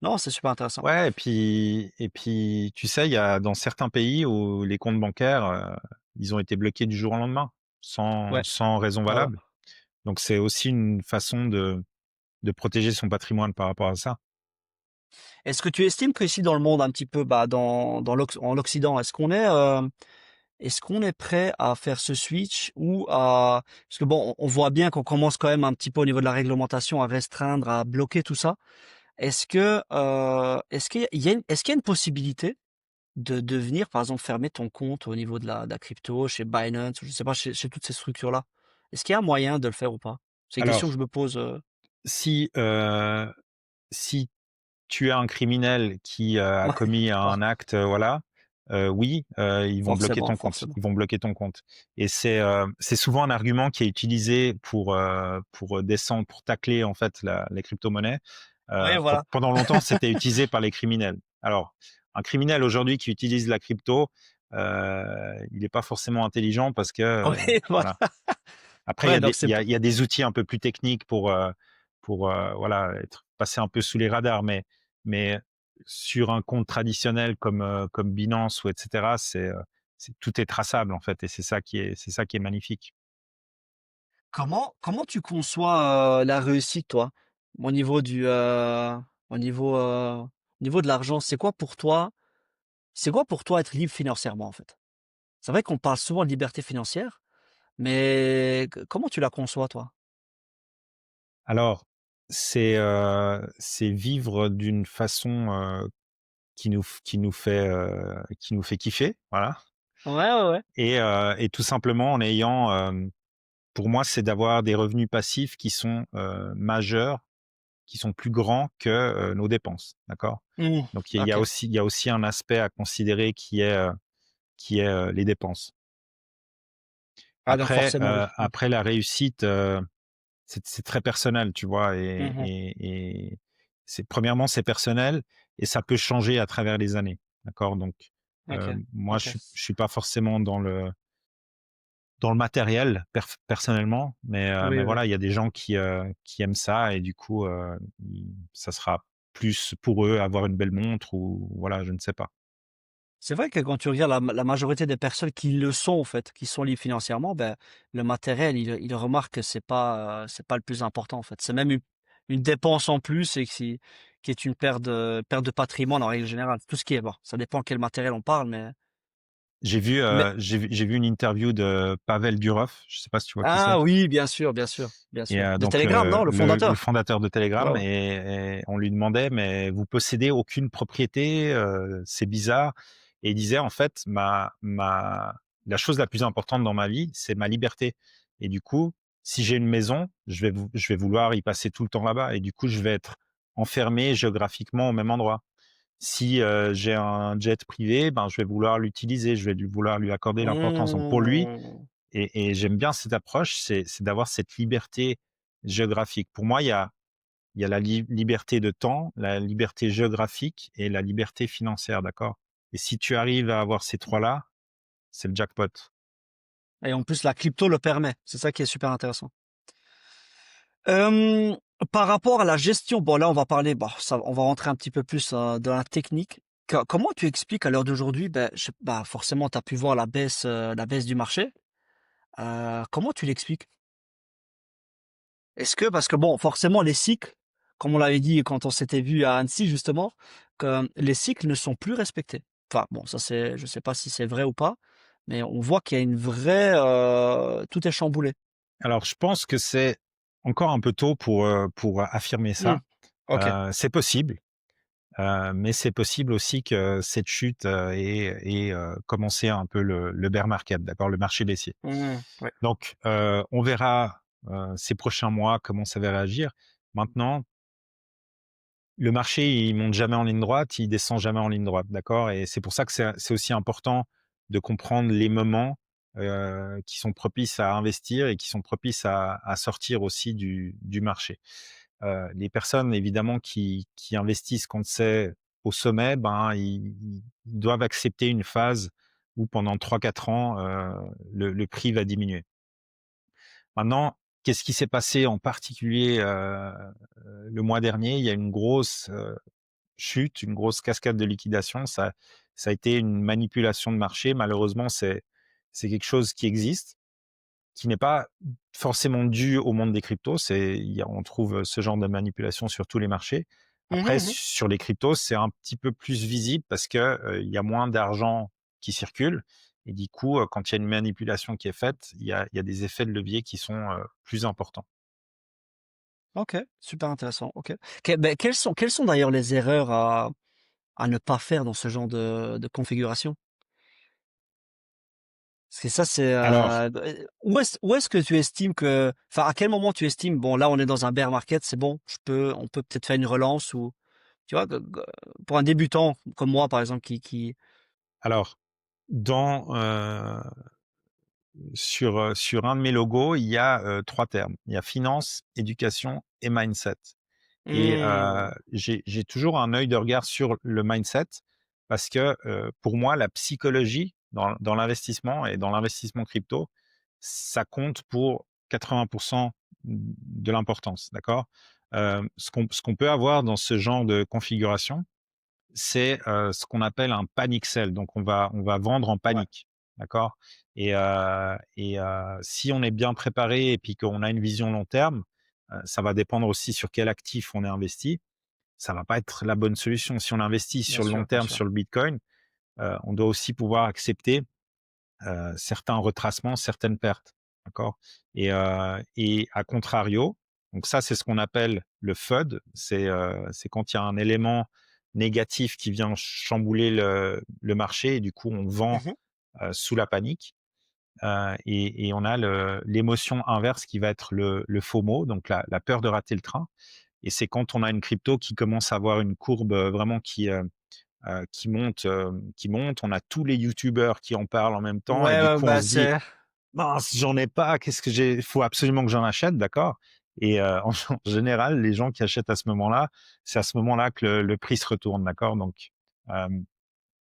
non, c'est super intéressant. Ouais, et puis, tu sais, il y a dans certains pays où les comptes bancaires, ils ont été bloqués du jour au lendemain, sans Ouais, sans raison ouais, ouais. valable. Donc c'est aussi une façon de protéger son patrimoine par rapport à ça. Est-ce que tu estimes qu'ici dans le monde un petit peu, bah, en l'Occident, est-ce qu'on est prêt à faire ce switch ou à parce que bon, on voit bien qu'on commence quand même un petit peu au niveau de la réglementation à restreindre, à bloquer tout ça. Est-ce qu'il y a une possibilité de venir, par exemple, fermer ton compte au niveau de la crypto, chez Binance, ou je sais pas, chez toutes ces structures-là? Est-ce qu'il y a un moyen de le faire ou pas? C'est une question que Alors, je me pose, si, si tu es un criminel qui, a ouais, commis ouais, un acte, voilà, oui, ils vont bloquer forcément, ton compte. forcément. Ils vont bloquer ton compte et c'est souvent un argument qui est utilisé pour descendre, pour tacler, en fait, les cryptomonnaies. Oui, voilà. Pendant longtemps, c'était utilisé par les criminels. Alors, un criminel aujourd'hui qui utilise la crypto, il est pas forcément intelligent parce que, Oui, voilà. voilà. Après, Ouais, donc il c'est y a il y a des outils un peu plus techniques pour voilà, être passé un peu sous les radars, mais sur un compte traditionnel comme Binance ou et cetera, c'est tout est traçable, en fait, et c'est ça qui est magnifique. comment tu conçois, la réussite, toi? Au niveau au niveau, au niveau de l'argent, c'est quoi pour toi être libre financièrement, en fait? C'est vrai qu'on parle souvent de liberté financière, mais comment tu la conçois, toi? Alors, c'est vivre d'une façon, qui nous fait kiffer, voilà, Ouais, ouais, ouais. et tout simplement en ayant, pour moi, c'est d'avoir des revenus passifs qui sont, majeurs, qui sont plus grands que, nos dépenses, d'accord? Mmh. Donc OK. il y a aussi un aspect à considérer qui est les dépenses. Ah donc forcément, oui. Mmh. Après la réussite, c'est très personnel, tu vois? Mmh mh. Et c'est premièrement, c'est personnel et ça peut changer à travers les années, d'accord? Donc, OK. moi, OK. je suis pas forcément dans le matériel personnellement, mais Oui, oui. voilà, il y a des gens qui aiment ça et du coup, ça sera plus pour eux avoir une belle montre ou voilà, je ne sais pas. C'est vrai que quand tu regardes la majorité des personnes qui le sont, en fait, qui sont libres financièrement, ben, le matériel, ils remarquent que c'est pas le plus important, en fait. C'est même une dépense en plus et qui est une perte de patrimoine en règle générale. Tout ce qui est bon, ça dépend quel matériel on parle, mais J'ai vu une interview de Pavel Durov, je sais pas si tu vois qui c'est? ah oui, bien sûr, bien sûr, bien Et sûr. De donc Telegram, non, le le fondateur? fondateur de Ouais, Telegram ouais. et on lui demandait: «Mais vous possédez aucune propriété, c'est bizarre», et il disait: «En fait, ma la chose la plus importante dans ma vie, c'est ma liberté, et du coup, si j'ai une maison, je vais vouloir y passer tout le temps là-bas et du coup, je vais être enfermé géographiquement au même endroit. Si, j'ai un jet privé, ben, je vais vouloir l'utiliser, je vais vouloir lui accorder l'importance». Donc pour lui, Mmh. et j'aime bien cette approche, c'est d'avoir cette liberté géographique. Pour moi, il y a la liberté de temps, la liberté géographique et la liberté financière, d'accord? Et si tu arrives à avoir ces 3 là, c'est le jackpot. Et en plus, la crypto le permet. C'est ça qui est super intéressant. Hem, Par rapport à la gestion, bon là on va parler, bon ça on va rentrer un petit peu plus, dans la technique. Comment tu expliques à l'heure d'aujourd'hui, bah, forcément tu as pu voir la baisse du marché. Comment tu l'expliques? Est-ce que parce que bon, forcément les cycles, comme on l'avait dit quand on s'était vu à Annecy justement, que les cycles ne sont plus respectés. Enfin bon, ça c'est je sais pas si c'est vrai ou pas, mais on voit qu'il y a une vraie, tout est chamboulé. Alors je pense que c'est encore un peu tôt pour affirmer Mmh. ça. OK. C'est possible, mais c'est possible aussi que cette chute, ait commencé un peu le bear market, d'accord? Le marché baissier. Mmh. Ouais. Donc, on verra, ces prochains mois comment ça va réagir. Maintenant, le marché, il monte jamais en ligne droite, il descend jamais en ligne droite, d'accord? Et c'est pour ça que c'est aussi important de comprendre les moments qui sont propices à investir et qui sont propices à sortir aussi du marché. Les personnes évidemment qui investissent quand c'est au sommet, ben, ils doivent accepter une phase où pendant 3 4 ans, le prix va diminuer. Maintenant, qu'est-ce qui s'est passé en particulier, le mois dernier? Il y a une grosse, chute, une grosse cascade de liquidation. Ça a été une manipulation de marché. Malheureusement, c'est quelque chose qui existe, qui n'est pas forcément dû au monde des cryptos. On trouve ce genre de manipulation sur tous les marchés. Mmh Après, mh. sur les cryptos, c'est un petit peu plus visible parce que il y a moins d'argent qui circule. Et du coup, quand il y a une manipulation qui est faite, il y a des effets de levier qui sont plus importants. OK, super intéressant, OK. Quelles sont d'ailleurs les erreurs à ne pas faire dans ce genre de configuration? Parce que ça, c'est, Alors, où est-ce que tu estimes que enfin, à quel moment tu estimes: «Bon, là, on est dans un bear market, c'est bon, on peut peut-être faire une relance» ou tu vois? Pour un débutant comme moi, par exemple, qui alors, dans sur un de mes logos, il y a 3 termes. Il y a finance, éducation et mindset. Et mmh, j'ai toujours un œil de regard sur le mindset parce que, pour moi, la psychologie dans l'investissement et dans l'investissement crypto, ça compte pour 80 de l'importance, d'accord? Ce qu'on peut avoir dans ce genre de configuration, c'est, ce qu'on appelle un panic sell. Donc on va vendre en ouais, panique, d'accord? Si on est bien préparé et puis qu'on a une vision long terme, ça va dépendre aussi sur quel actif on est investi. Ça va pas être la bonne solution. Si on investit sur le long bien terme sûr. sur le bitcoin, on doit aussi pouvoir accepter, certains retracements, certaines pertes, d'accord? Et à contrario, donc ça, c'est ce qu'on appelle le FUD, c'est quand il y a un élément négatif qui vient chambouler le marché et du coup on vend, Mmh. sous la panique, et on a l'émotion inverse qui va être le FOMO, donc la peur de rater le train, et c'est quand on a une crypto qui commence à avoir une courbe, vraiment qui monte. On a tous les youtubeurs qui en parlent en même temps et Ouais, du ouais, coup on bah, se dit: c'est «Mince, j'en ai pas, qu'est-ce que j'ai? Il faut absolument que j'en achète», d'accord? Et en général, les gens qui achètent à ce moment-là, c'est à ce moment-là que le prix se retourne, d'accord? Donc, hem,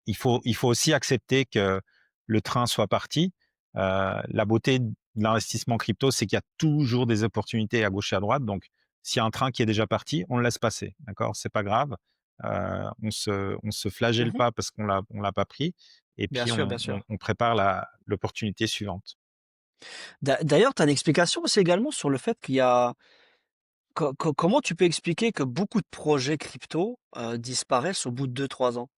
il faut aussi accepter que le train soit parti. La beauté de l'investissement crypto, c'est qu'il y a toujours des opportunités à gauche et à droite. Donc, s'il y a un train qui est déjà parti, on le laisse passer, d'accord? C'est pas grave. On se flagelle mmh pas parce qu'on l'a pas pris, et bien puis sûr, on bien on sûr. on prépare l'opportunité suivante. D'ailleurs, tu as une explication aussi également sur le fait qu'il y a comment tu peux expliquer que beaucoup de projets crypto, disparaissent au bout de 2 3 ans?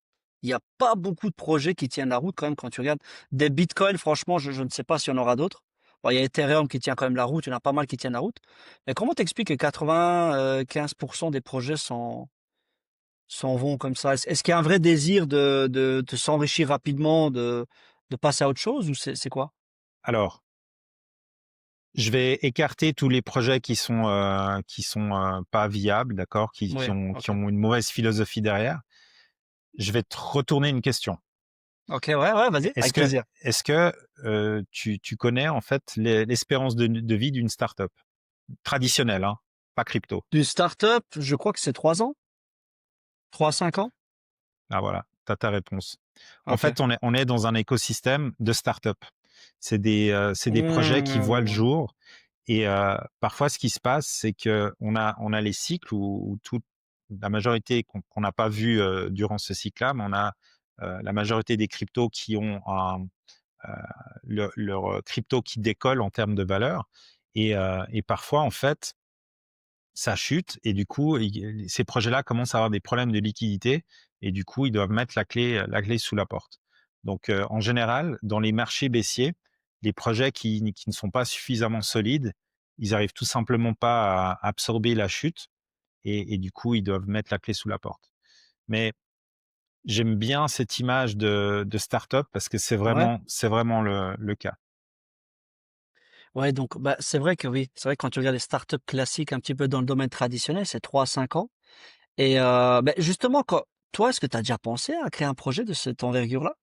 Il y a pas beaucoup de projets qui tiennent la route quand même quand tu regardes des bitcoins, franchement, je ne sais pas s'il y en aura d'autres. Bon, il y a Ethereum qui tient quand même la route, il y en a pas mal qui tiennent la route. Mais comment t'expliques que 95 des projets s'en vont comme ça? Est-ce qu'il y a un vrai désir de s'enrichir rapidement, de passer à autre chose ou c'est quoi? Alors, je vais écarter tous les projets qui sont pas viables, d'accord? Qui Oui, qui ont qui OK. ont une mauvaise philosophie derrière. Je vais te retourner une question. OK, ouais, ouais, vas-y, Est-ce avec que plaisir. est-ce que, tu connais en fait l'espérance de vie d'une startup? Traditionnelle, hein, pas crypto. Du start-up, je crois que c'est 3 ans? 3 5 ans? Ah voilà, tu as ta réponse. En OK. fait, on est dans un écosystème de startup. C'est des projets qui voient le Mmh. jour, et parfois ce qui se passe, c'est qu'on a les cycles où toute la majorité qu'on n'a pas vu, durant ce cycle-là, mais on a, la majorité des cryptos qui ont heu, leur crypto qui décolle en termes de valeur, et parfois, en fait, ça chute et du coup, ces projets-là commencent à avoir des problèmes de liquidité et du coup, ils doivent mettre la clé sous la porte. Donc, en général, dans les marchés baissiers, les projets qui ne sont pas suffisamment solides, ils arrivent tout simplement pas à absorber la chute, et du coup, ils doivent mettre la clé sous la porte. Mais j'aime bien cette image de start-up parce que c'est Ouais. vraiment c'est vraiment le cas. Ouais, donc bah, c'est vrai que oui, c'est vrai que quand tu regardes les startups classiques un petit peu dans le domaine traditionnel, c'est 3 5 ans et justement quand toi, est-ce que tu as déjà pensé à créer un projet de cette envergure-là?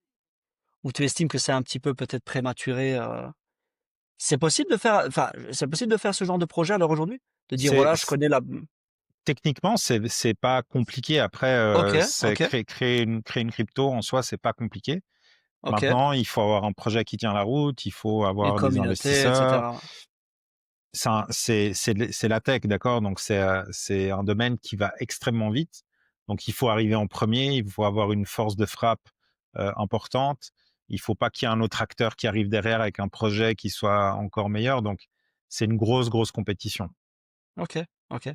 ou tu estimes que c'est un petit peu peut-être prématuré? C'est possible de faire, enfin, c'est possible de faire ce genre de projet à l'heure aujourd'hui? De dire: C'est «Voilà, je c connais la». Techniquement, c'est pas compliqué. Après, OK, c'est OK, créer une crypto en soi, c'est pas compliqué. OK. Maintenant, il faut avoir un projet qui tient la route, il faut Une avoir des communauté et investisseurs. cetera. C'est la tech, d'accord? Donc c'est un domaine qui va extrêmement vite. Donc il faut arriver en premier, il faut avoir une force de frappe, importante. Il faut pas qu'il y ait un autre acteur qui arrive derrière avec un projet qui soit encore meilleur. Donc c'est une grosse, grosse compétition. OK, OK.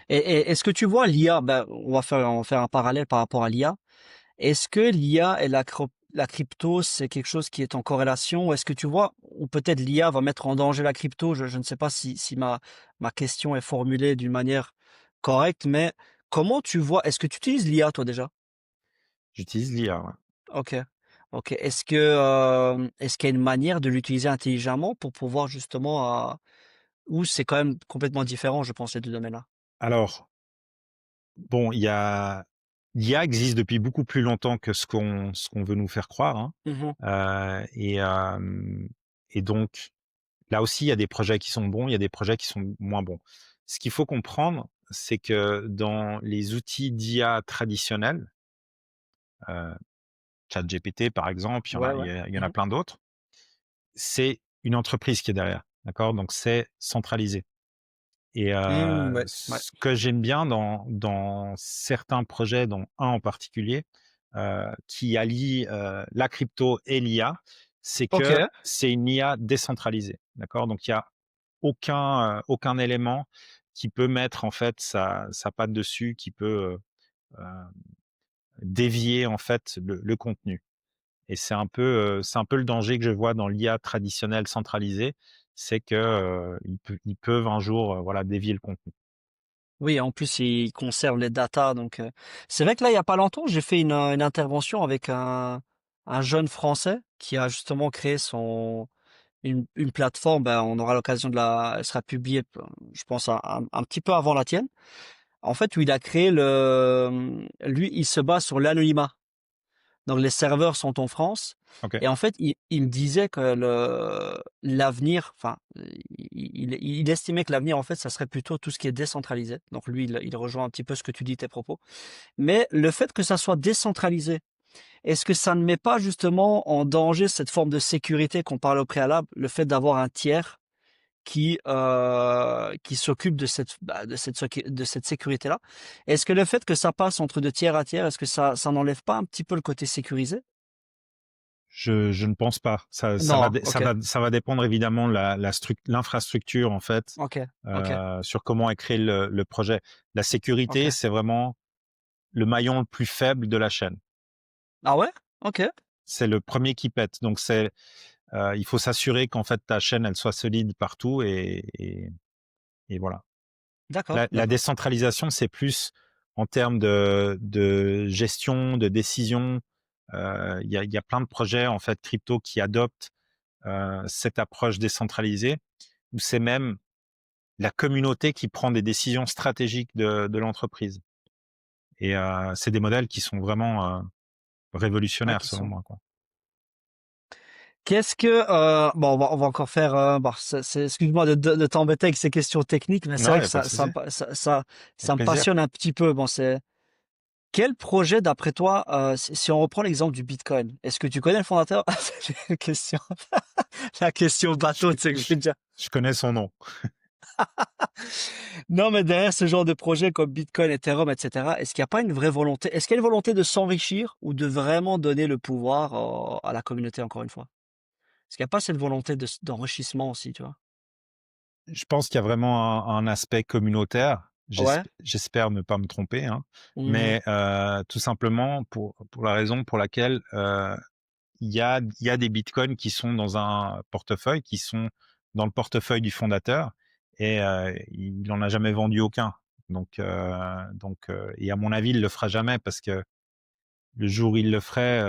Et est-ce que tu vois l'IA, ben, on va faire un parallèle par rapport à l'IA. Est-ce que l'IA et la crypto, c'est quelque chose qui est en corrélation? Ou est-ce que tu vois, ou peut-être l'IA va mettre en danger la crypto? Je ne sais pas si ma question est formulée d'une manière correcte, mais comment tu vois, est-ce que tu utilises l'IA toi déjà? J'utilise l'IA, ouais. OK. OK. Est-ce qu'il y a une manière de l'utiliser intelligemment pour pouvoir justement, ou c'est quand même complètement différent, je pense, les 2 domaines-là? Alors, bon, l'IA existe depuis beaucoup plus longtemps que ce qu'on veut nous faire croire, hein. Mmh. Et donc là aussi, il y a des projets qui sont bons, il y a des projets qui sont moins bons. Ce qu'il faut comprendre, c'est que dans les outils d'IA traditionnels, heu, ChatGPT par exemple, il y en Ouais, a il ouais. y a il y en a Mmh. plein d'autres, c'est une entreprise qui est derrière, d'accord? Donc c'est centralisé. Et Mmh, ouais, ouais. ce que j'aime bien dans certains projets, dont un en particulier, qui allie, la crypto et l'IA, c'est que OK. c'est une IA décentralisée, d'accord? Donc il y a aucun élément qui peut mettre en fait sa patte dessus, qui peut, heu, dévier en fait le contenu. Et c'est un peu le danger que je vois dans l'IA traditionnelle centralisée, c'est que, ils peuvent un jour, voilà, dévier le contenu. Oui, en plus, ils conservent les datas, donc c'est vrai que là, il y a pas longtemps, j'ai fait une intervention avec un jeune Français qui a justement créé une plateforme. Ben, on aura l'occasion elle sera publiée, je pense, un petit peu avant la tienne. En fait, où il a créé lui, il se base sur l'anonymat. Donc les serveurs sont en France, OK. et en fait, il me disait que l'avenir, enfin, il estimait que l'avenir, en fait, ça serait plutôt tout ce qui est décentralisé. Donc lui, il rejoint un petit peu ce que tu dis, tes propos. Mais le fait que ça soit décentralisé, est-ce que ça ne met pas justement en danger cette forme de sécurité qu'on parlait au préalable, le fait d'avoir un tiers qui s'occupe de cette sécurité-là? Est-ce que le fait que ça passe entre de tiers à tiers, est-ce que ça n'enlève pas un petit peu le côté sécurisé? Je ne pense pas. Ça va Non, dé OK, ça va dépendre évidemment de l'infrastructure en fait, OK, OK. sur comment est créé le projet. La sécurité, OK. c'est vraiment le maillon le plus faible de la chaîne. Ah ouais? OK. C'est le premier qui pète. Donc il faut s'assurer qu'en fait ta chaîne, elle soit solide partout et voilà. D'accord, La d'accord. décentralisation, c'est plus en termes de gestion, de décision. Il y a plein de projets en fait crypto qui adoptent, cette approche décentralisée, où c'est même la communauté qui prend des décisions stratégiques de l'entreprise. Et c'est des modèles qui sont vraiment, Ouais, révolutionnaires qui selon sont moi, quoi. qu'est-ce que, bon, on va encore faire, bon, excuse-moi de t'embêter avec ces questions techniques, mais c'est Non, vrai il y que a pas de ça ça souci, me pa ça ça avec ça me plaisir. passionne un petit peu. Bon, c'est quel projet d'après toi, si on reprend l'exemple du bitcoin, est-ce que tu connais le fondateur? C'est une question la question Je bateau, c tu sais, que je je vais te dire. je connais son nom. Non, mais derrière ce genre de projet comme Bitcoin, Ethereum, et cetera, est-ce qu'il y a pas une vraie volonté? Est-ce qu'il y a une volonté de s'enrichir ou de vraiment donner le pouvoir, à la communauté, encore une fois? Est-ce qu'il y a pas cette volonté d'enrichissement aussi, tu vois? Je pense qu'il y a vraiment un aspect communautaire. Ouais? J'espère ne pas me tromper, hein, Mmh. mais tout simplement pour la raison pour laquelle, il y a des bitcoins qui sont dans un portefeuille, qui sont dans le portefeuille du fondateur et il en a jamais vendu aucun. Et à mon avis, il le fera jamais parce que le jour où il le ferait,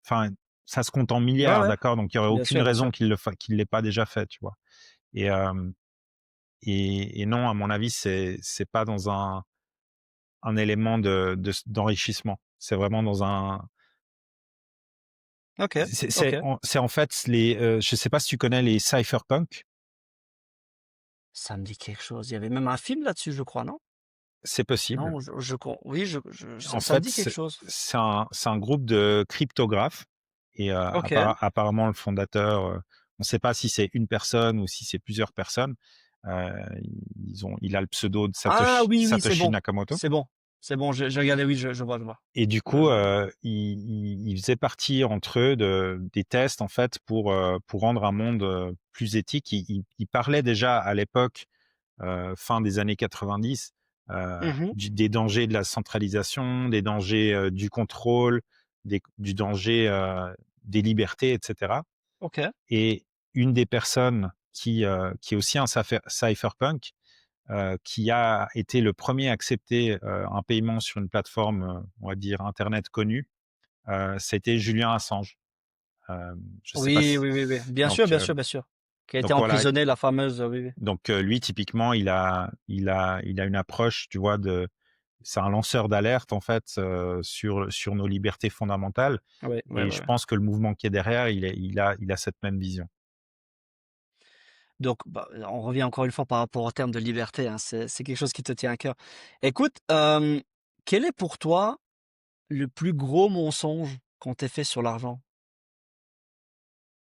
enfin, ça se compte en Ouais, milliards, ouais, d'accord? Donc il y aurait bien aucune sûr, bien raison sûr. qu'il l'ait pas déjà fait, tu vois? Et non, à mon avis, c'est pas dans un élément d'enrichissement. C'est vraiment dans un OK, C'est OK. c'est en fait je sais pas si tu connais les cypherpunks? Ça me dit quelque chose. Il y avait même un film là-dessus, je crois, non? C'est possible. Non, je con oui, je En ça me fait, dit quelque chose. c'est un groupe de cryptographes et OK. apparemment le fondateur, on ne sait pas si c'est une personne ou si c'est plusieurs personnes. Heu, il a le pseudo de Ah oui, oui, c'est Satoshi bon. Nakamoto. C'est bon. C'est bon, j'ai regardé, oui, je vois, je vois. Et du Je coup, vois. ils faisaient partie entre eux des tests en fait pour rendre un monde, plus éthique. Ils parlaient déjà à l'époque, fin des années 90, Mmh. des dangers de la centralisation, des dangers, du contrôle, du danger, des libertés et cetera. OK. Et une des personnes qui est aussi un cypherpunk, qui a été le premier à accepter, un paiement sur une plateforme, on va dire internet connue, c'était Julian Assange. Je sais pas Oui, si oui, oui, oui. Bien donc sûr, bien sûr, bien sûr. Qui a été donc voilà, emprisonné, la fameuse, oui, oui. lui typiquement il a une approche, tu vois, c'est un lanceur d'alerte en fait, sur nos libertés fondamentales Oui, ouais, et ouais, je ouais. pense que le mouvement qui est derrière, il a cette même vision. Donc, bah, on revient encore une fois par rapport au terme de liberté, hein, c'est quelque chose qui te tient à cœur. Écoute, quel est pour toi le plus gros mensonge qu'on t'ait fait sur l'argent?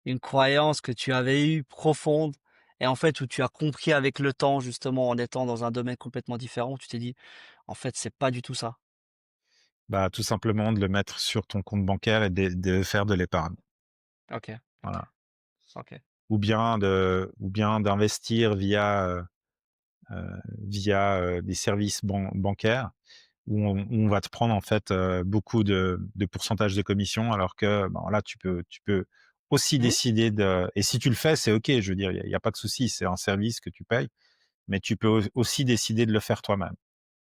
Une croyance que tu avais eue profonde et en fait où tu as compris avec le temps justement en étant dans un domaine complètement différent, où tu t'es dit: «En fait, c'est pas du tout ça». Bah, tout simplement de le mettre sur ton compte bancaire et de faire de l'épargne, OK, OK, voilà. OK. Ou bien d'investir via des services bancaires où on va te prendre en fait, beaucoup de pourcentage de commission alors que, ben, là tu peux aussi Mmh, décider et si tu le fais, c'est OK, je veux dire, il y a pas de souci, c'est un service que tu payes, mais tu peux aussi décider de le faire toi-même.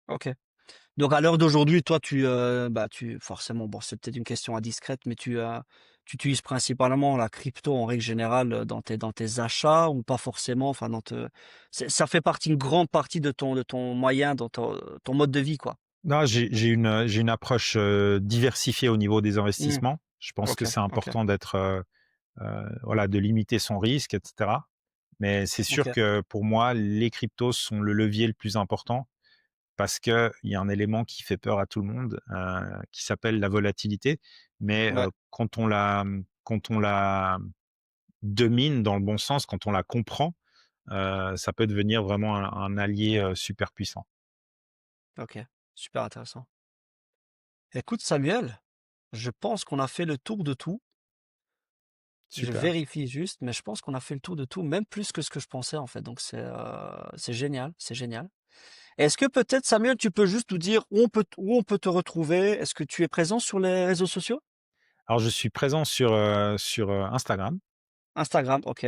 OK. Donc à l'heure d'aujourd'hui, toi, bah, tu forcément, bon, c'est peut-être une question indiscrète, mais tu utilises principalement la crypto en règle générale, dans tes achats ou pas forcément? Enfin, ça fait partie une grande partie de ton moyen, dans ton mode de vie, quoi? Non, j'ai une approche, diversifiée au niveau des Mmh. investissements. Je pense que OK, c'est OK, important d'être, voilà, de limiter son risque et cetera. Mais c'est sûr OK. que pour moi, les cryptos sont le levier le plus important parce qu'il y a un élément qui fait peur à tout le monde, qui s'appelle la volatilité. Mais, Ouais, quand on la domine dans le bon sens, quand on la comprend, ça peut devenir vraiment un allié, super puissant. OK. Super intéressant. Écoute Samuel, je pense qu'on a fait le tour de tout. Je Super. vérifie juste, mais je pense qu'on a fait le tour de tout, même plus que ce que je pensais, en fait, donc c'est génial, c'est génial. Est-ce que peut-être Samuel, tu peux juste nous dire où on peut te retrouver? Est-ce que tu es présent sur les réseaux sociaux? Alors je suis présent sur Instagram, Instagram, OK.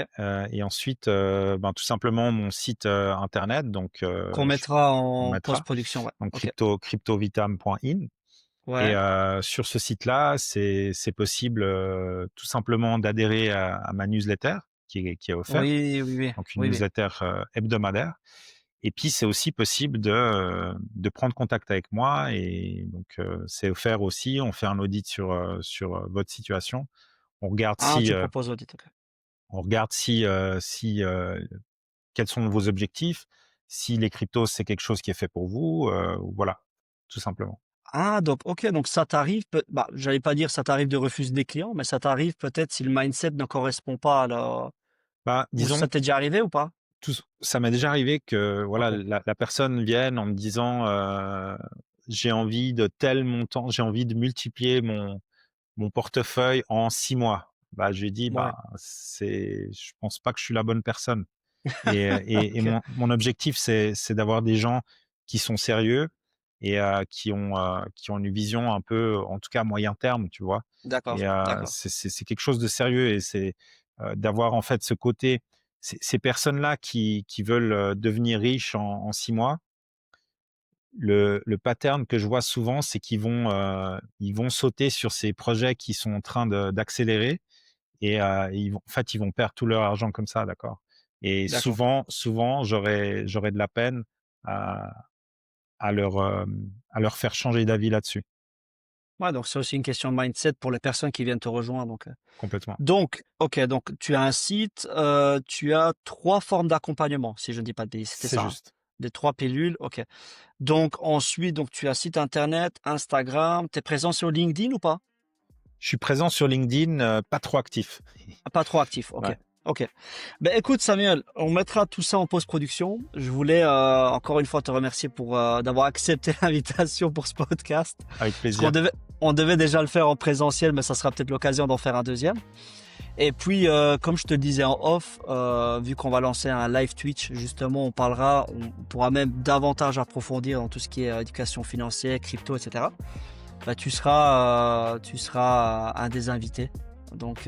et ensuite, ben, tout simplement mon site, internet donc Qu'on je mettra on en mettra post-production, ouais. donc OK. cryptovitam.in. Et Ouais. sur ce site-là, c'est possible, tout simplement d'adhérer à ma newsletter qui est offerte, Oui, oui, oui. donc une Oui, oui. newsletter, hebdomadaire. Et puis c'est aussi possible de prendre contact avec moi et donc c'est offert aussi. On fait un audit sur votre situation. On regarde Ah, si, tu heu, proposes audit, OK. on regarde si quels sont vos objectifs, si les cryptos, c'est quelque chose qui est fait pour vous, voilà, tout simplement. Ah donc OK, donc ça t'arrive bah, j'allais pas dire ça t'arrive de refuser des clients, mais ça t'arrive peut-être si le mindset ne correspond pas à la Bah, ou ça disons t'est déjà arrivé ou pas? ça m'est déjà arrivé que voilà, OK. la personne vienne en me disant, «J'ai envie de tel montant, j'ai envie de multiplier mon portefeuille en 6 mois». Bah, je lui ai dit: Ouais. «Bah, je pense pas que je suis la bonne personne» et OK. mon objectif, c'est d'avoir des gens qui sont sérieux et qui ont une vision un peu, en tout cas à moyen terme, tu vois? D'accord, Et d'accord, c'est quelque chose de sérieux et c'est, d'avoir en fait ce côté ces personnes-là qui veulent, devenir riches en 6 mois, le pattern que je vois souvent, c'est ils vont sauter sur ces projets qui sont en train d'accélérer et ils vont perdre tout leur argent comme ça, d'accord? Et d'accord. souvent j'aurais de la peine à à leur, à leur faire changer d'avis là-dessus. Ouais, donc c'est aussi une question de mindset pour les personnes qui viennent te rejoindre. Complètement. Donc, ok, donc tu as un site, tu as 3 formes d'accompagnement, si je ne dis pas de bêtises, c'était C'est ça, hein? juste. Des 3 pilules, ok. Donc ensuite, donc tu as site internet, Instagram, tu es présent sur LinkedIn ou pas? Je suis présent sur LinkedIn, pas trop actif. Ah, pas trop actif, ok. Ouais. Ok. Ben écoute Samuel, on mettra tout ça en post-production. Je voulais encore une fois te remercier pour d'avoir accepté l'invitation pour ce podcast. Avec Parce plaisir. on devait déjà le faire en présentiel, mais ça sera peut-être l'occasion d'en faire un deuxième. Et puis, comme je te le disais en off, vu qu'on va lancer un live Twitch, justement, on pourra même davantage approfondir dans tout ce qui est éducation financière, crypto, etc. Bah, tu seras un des invités. Donc,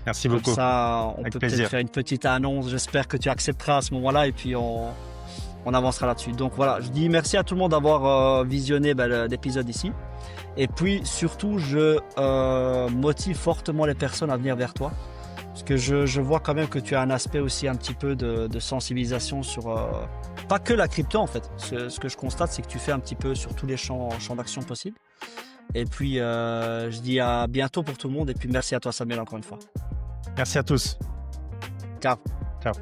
Merci comme beaucoup. ça, on Avec peut plaisir. peut-être faire une petite annonce. J'espère que tu accepteras à ce moment-là et puis on avancera là-dessus. Donc voilà, je dis merci à tout le monde d'avoir visionné l'épisode ici. Et puis surtout, je motive fortement les personnes à venir vers toi. Parce que je vois quand même que tu as un aspect aussi un petit peu de sensibilisation sur... pas que la crypto en fait. Ce que je constate, c'est que tu fais un petit peu sur tous les champs d'action possibles. Et puis, je dis à bientôt pour tout le monde. Et puis merci à toi Samuel encore une fois. Merci à tous. Ciao. Ciao.